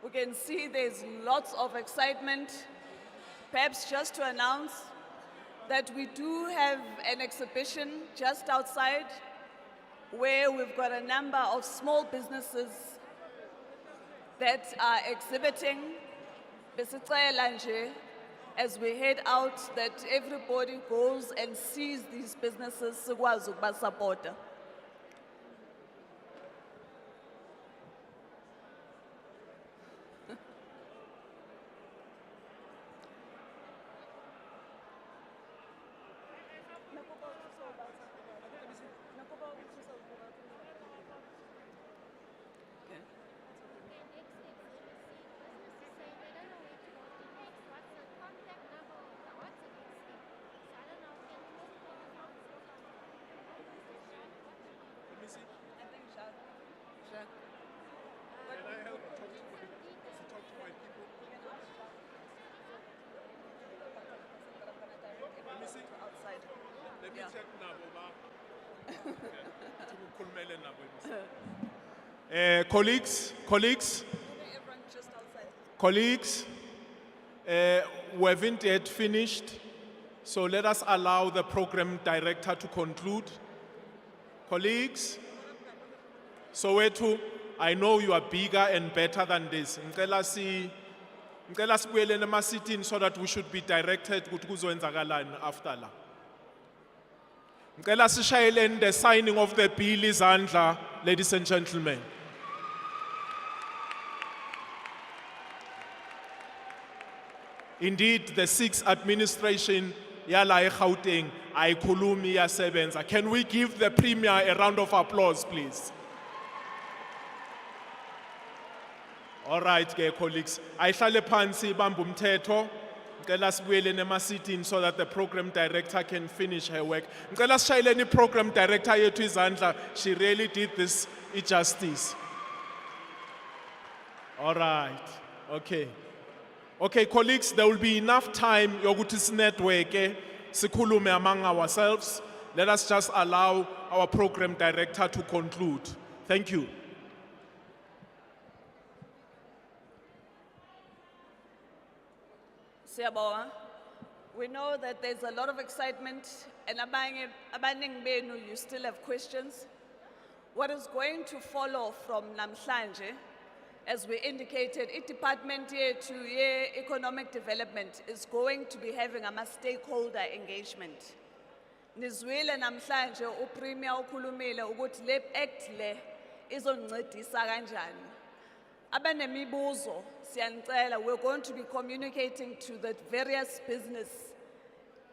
We can see there's lots of excitement. Perhaps just to announce that we do have an exhibition just outside where we've got a number of small businesses that are exhibiting. Besicela nje, as we head out, that everybody goes and sees these businesses sikwazi ukubasupporta. Let me check now. Colleagues, we haven't yet finished, so let us allow the program director to conclude. Colleagues, Soweto, I know you are bigger and better than this. Ngicela sibuyele ema-sitini so that we should be directed ukuthi kuzoyenzakalani after la. Ngicela sishayeleni the signing of the bill izandla, ladies and gentlemen. Indeed, the sixth administration yala eGauteng ayikhulumi iyasebenza. Can we give the Premier a round of applause, please? All right, colleagues. Ayihlale phansi ibambe umthetho. Ngicela sibuyele ema-sitini so that the program director can finish her work. Ngicela sishayeleni program director yethu izandla. She really did this justice. All right. Okay. Okay, colleagues, there will be enough time yokuthi sinetwork sikhulume among ourselves. Let us just allow our program director to conclude. Thank you. Siyabonga. We know that there's a lot of excitement, and abaningi benu, you still have questions. What is going to follow from namhlanje, as we indicated, Department yethu ye-Economic Development is going to be having a stakeholder engagement. Nizwile namhlanje uPremier ukhulumile ukuthi le act le izoncedisa kanjani. Abanemibuzo, siyanicela, we're going to be communicating to the various business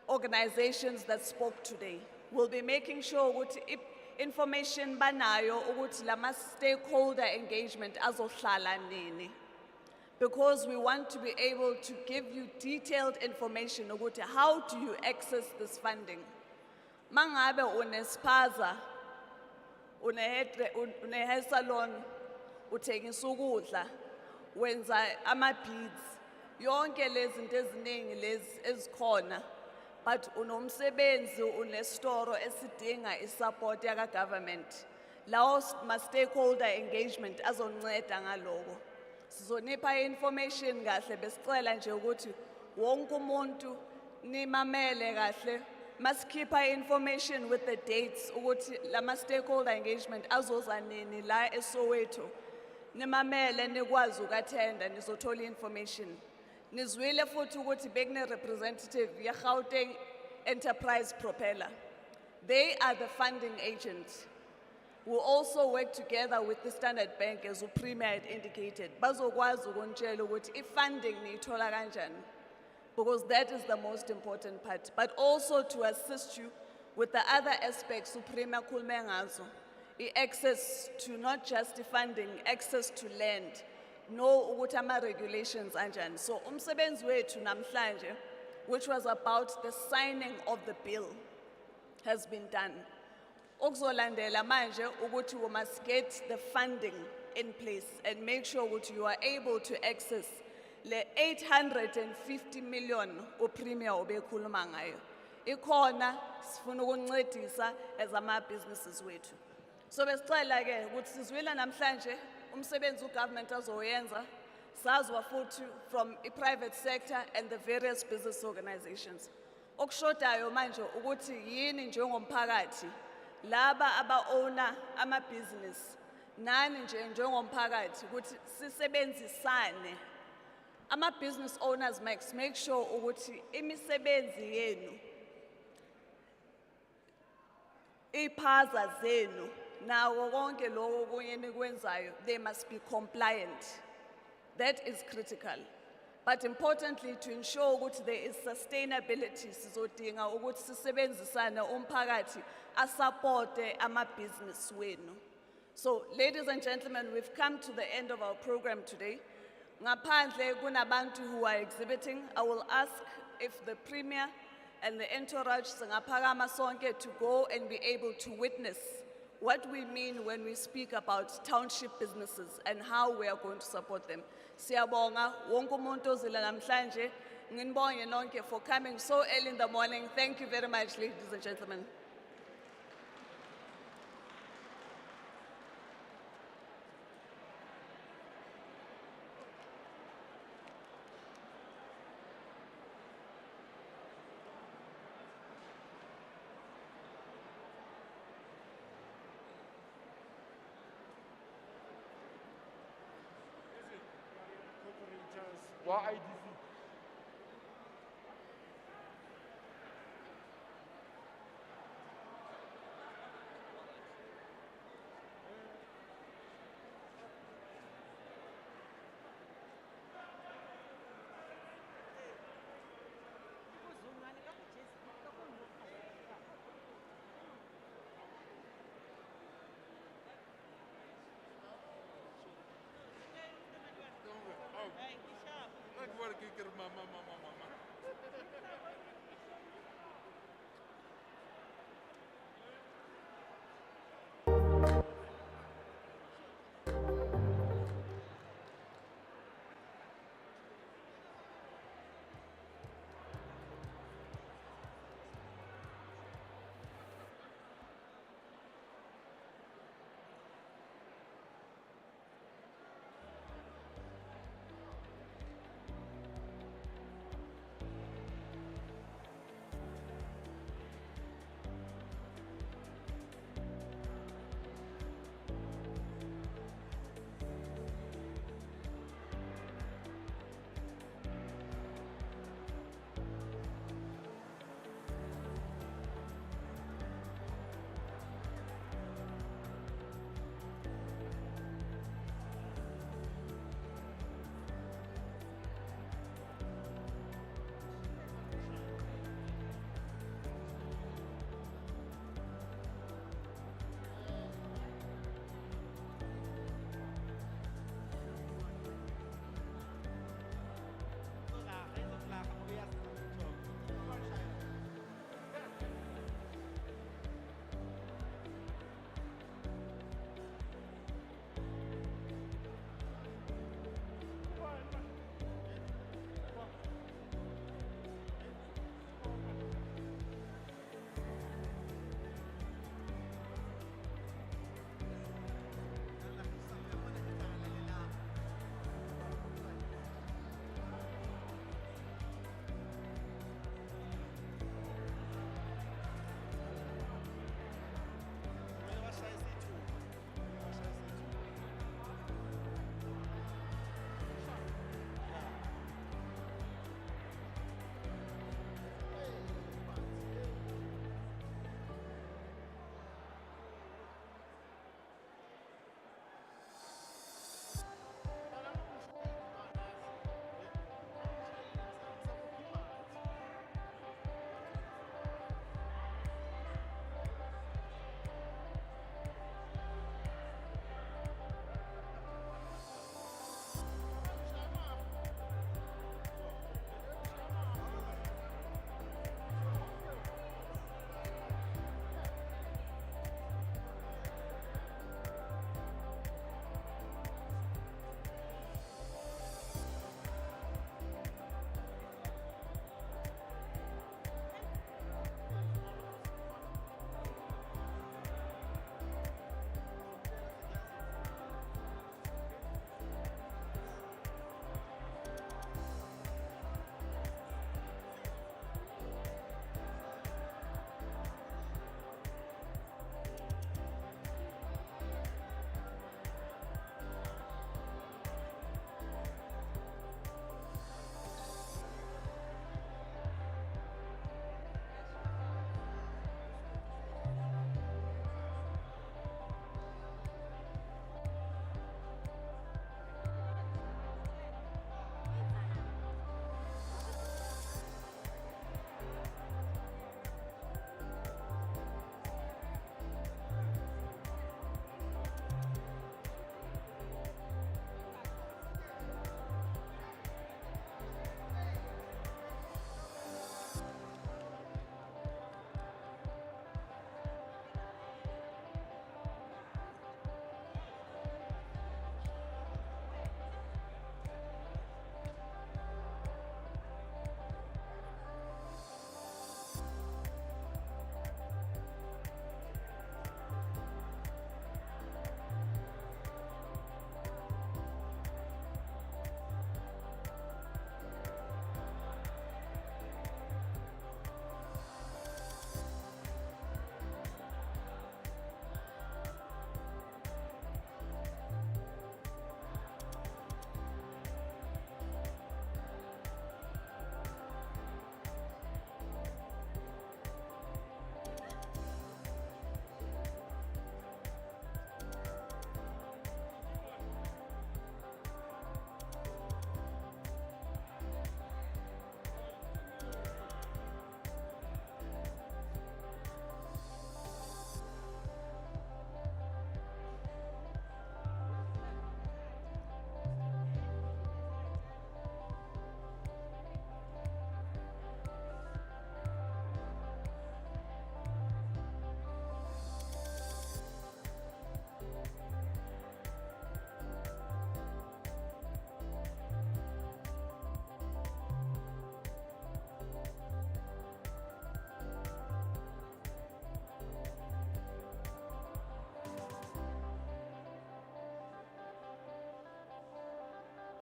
organizations that spoke today. We'll be making sure ukuthi information banayo ukuthi lama stakeholder engagement azohlala nini. Because we want to be able to give you detailed information ukuthi how do you access this funding. Mangabe unespaza, une hair salon, uthengisa ukudla, wenza ama-beads, yonke lezi zinto eziningi lezi ezikhona, but unomsebenzi, unestoro esidinga isupport yaka-government. Lawo ma-stakeholder engagement azonceda ngaloko. Sizonipha information kahle, besicela nje ukuthi wonke umuntu nimamele kahle. Masikhipha information with the dates ukuthi lama stakeholder engagement azoza nini la eSoweto. Nimamele nikwazi ukathenda nizothola information. Nizwile futhi ukuthi bekune representative ye-Gauteng Enterprise Propeller. They are the funding agent. We'll also work together with the Standard Bank, as uPremier had indicated. Bazokwazi ukunitshela ukuthi i-funding niyithola kanjani, because that is the most important part. But also to assist you with the other aspects uPremier khulume ngazo. Access to not just the funding, access to land. No ukuthi ama-regulations anjani. So umsebenzi wethu namhlanje, which was about the signing of the bill, has been done. Okuzolandela manje ukuthi we must get the funding in place and make sure that you are able to access the 850 million uPremier obekhuluma ngayo. Ikhona sifuna ukuncedisa as ama-businesses wethu. So besicela ke ukuthi sizwile namhlanje umsebenzi ugovernment azoyenza, sazwa futhi from i-private sector and the various business organizations. Okushodayo manje ukuthi yini njengomphakathi laba aba-owner ama-business, nani nje njengomphakathi ukuthi sisebenzisane. Ama-business owners make sure ukuthi imisebenzi yenu, iphaza zenu, nawo konke lokho kunye nikwenzayo, they must be compliant. That is critical. But importantly, to ensure that there is sustainability, sizodinga ukuthi sisebenzisane umphakathi asupporte ama-business wenu. So, ladies and gentlemen, we've come to the end of our program today. Ngaphandle kunabantu who are exhibiting, I will ask if the Premier and the entourage singaphakama sonke to go and be able to witness what we mean when we speak about township businesses and how we are going to support them. Siyabonga wonke umuntu ozile namhlanje, nginibonge nonke for coming so early in the morning. Thank you very much, ladies and gentlemen. Wa IDC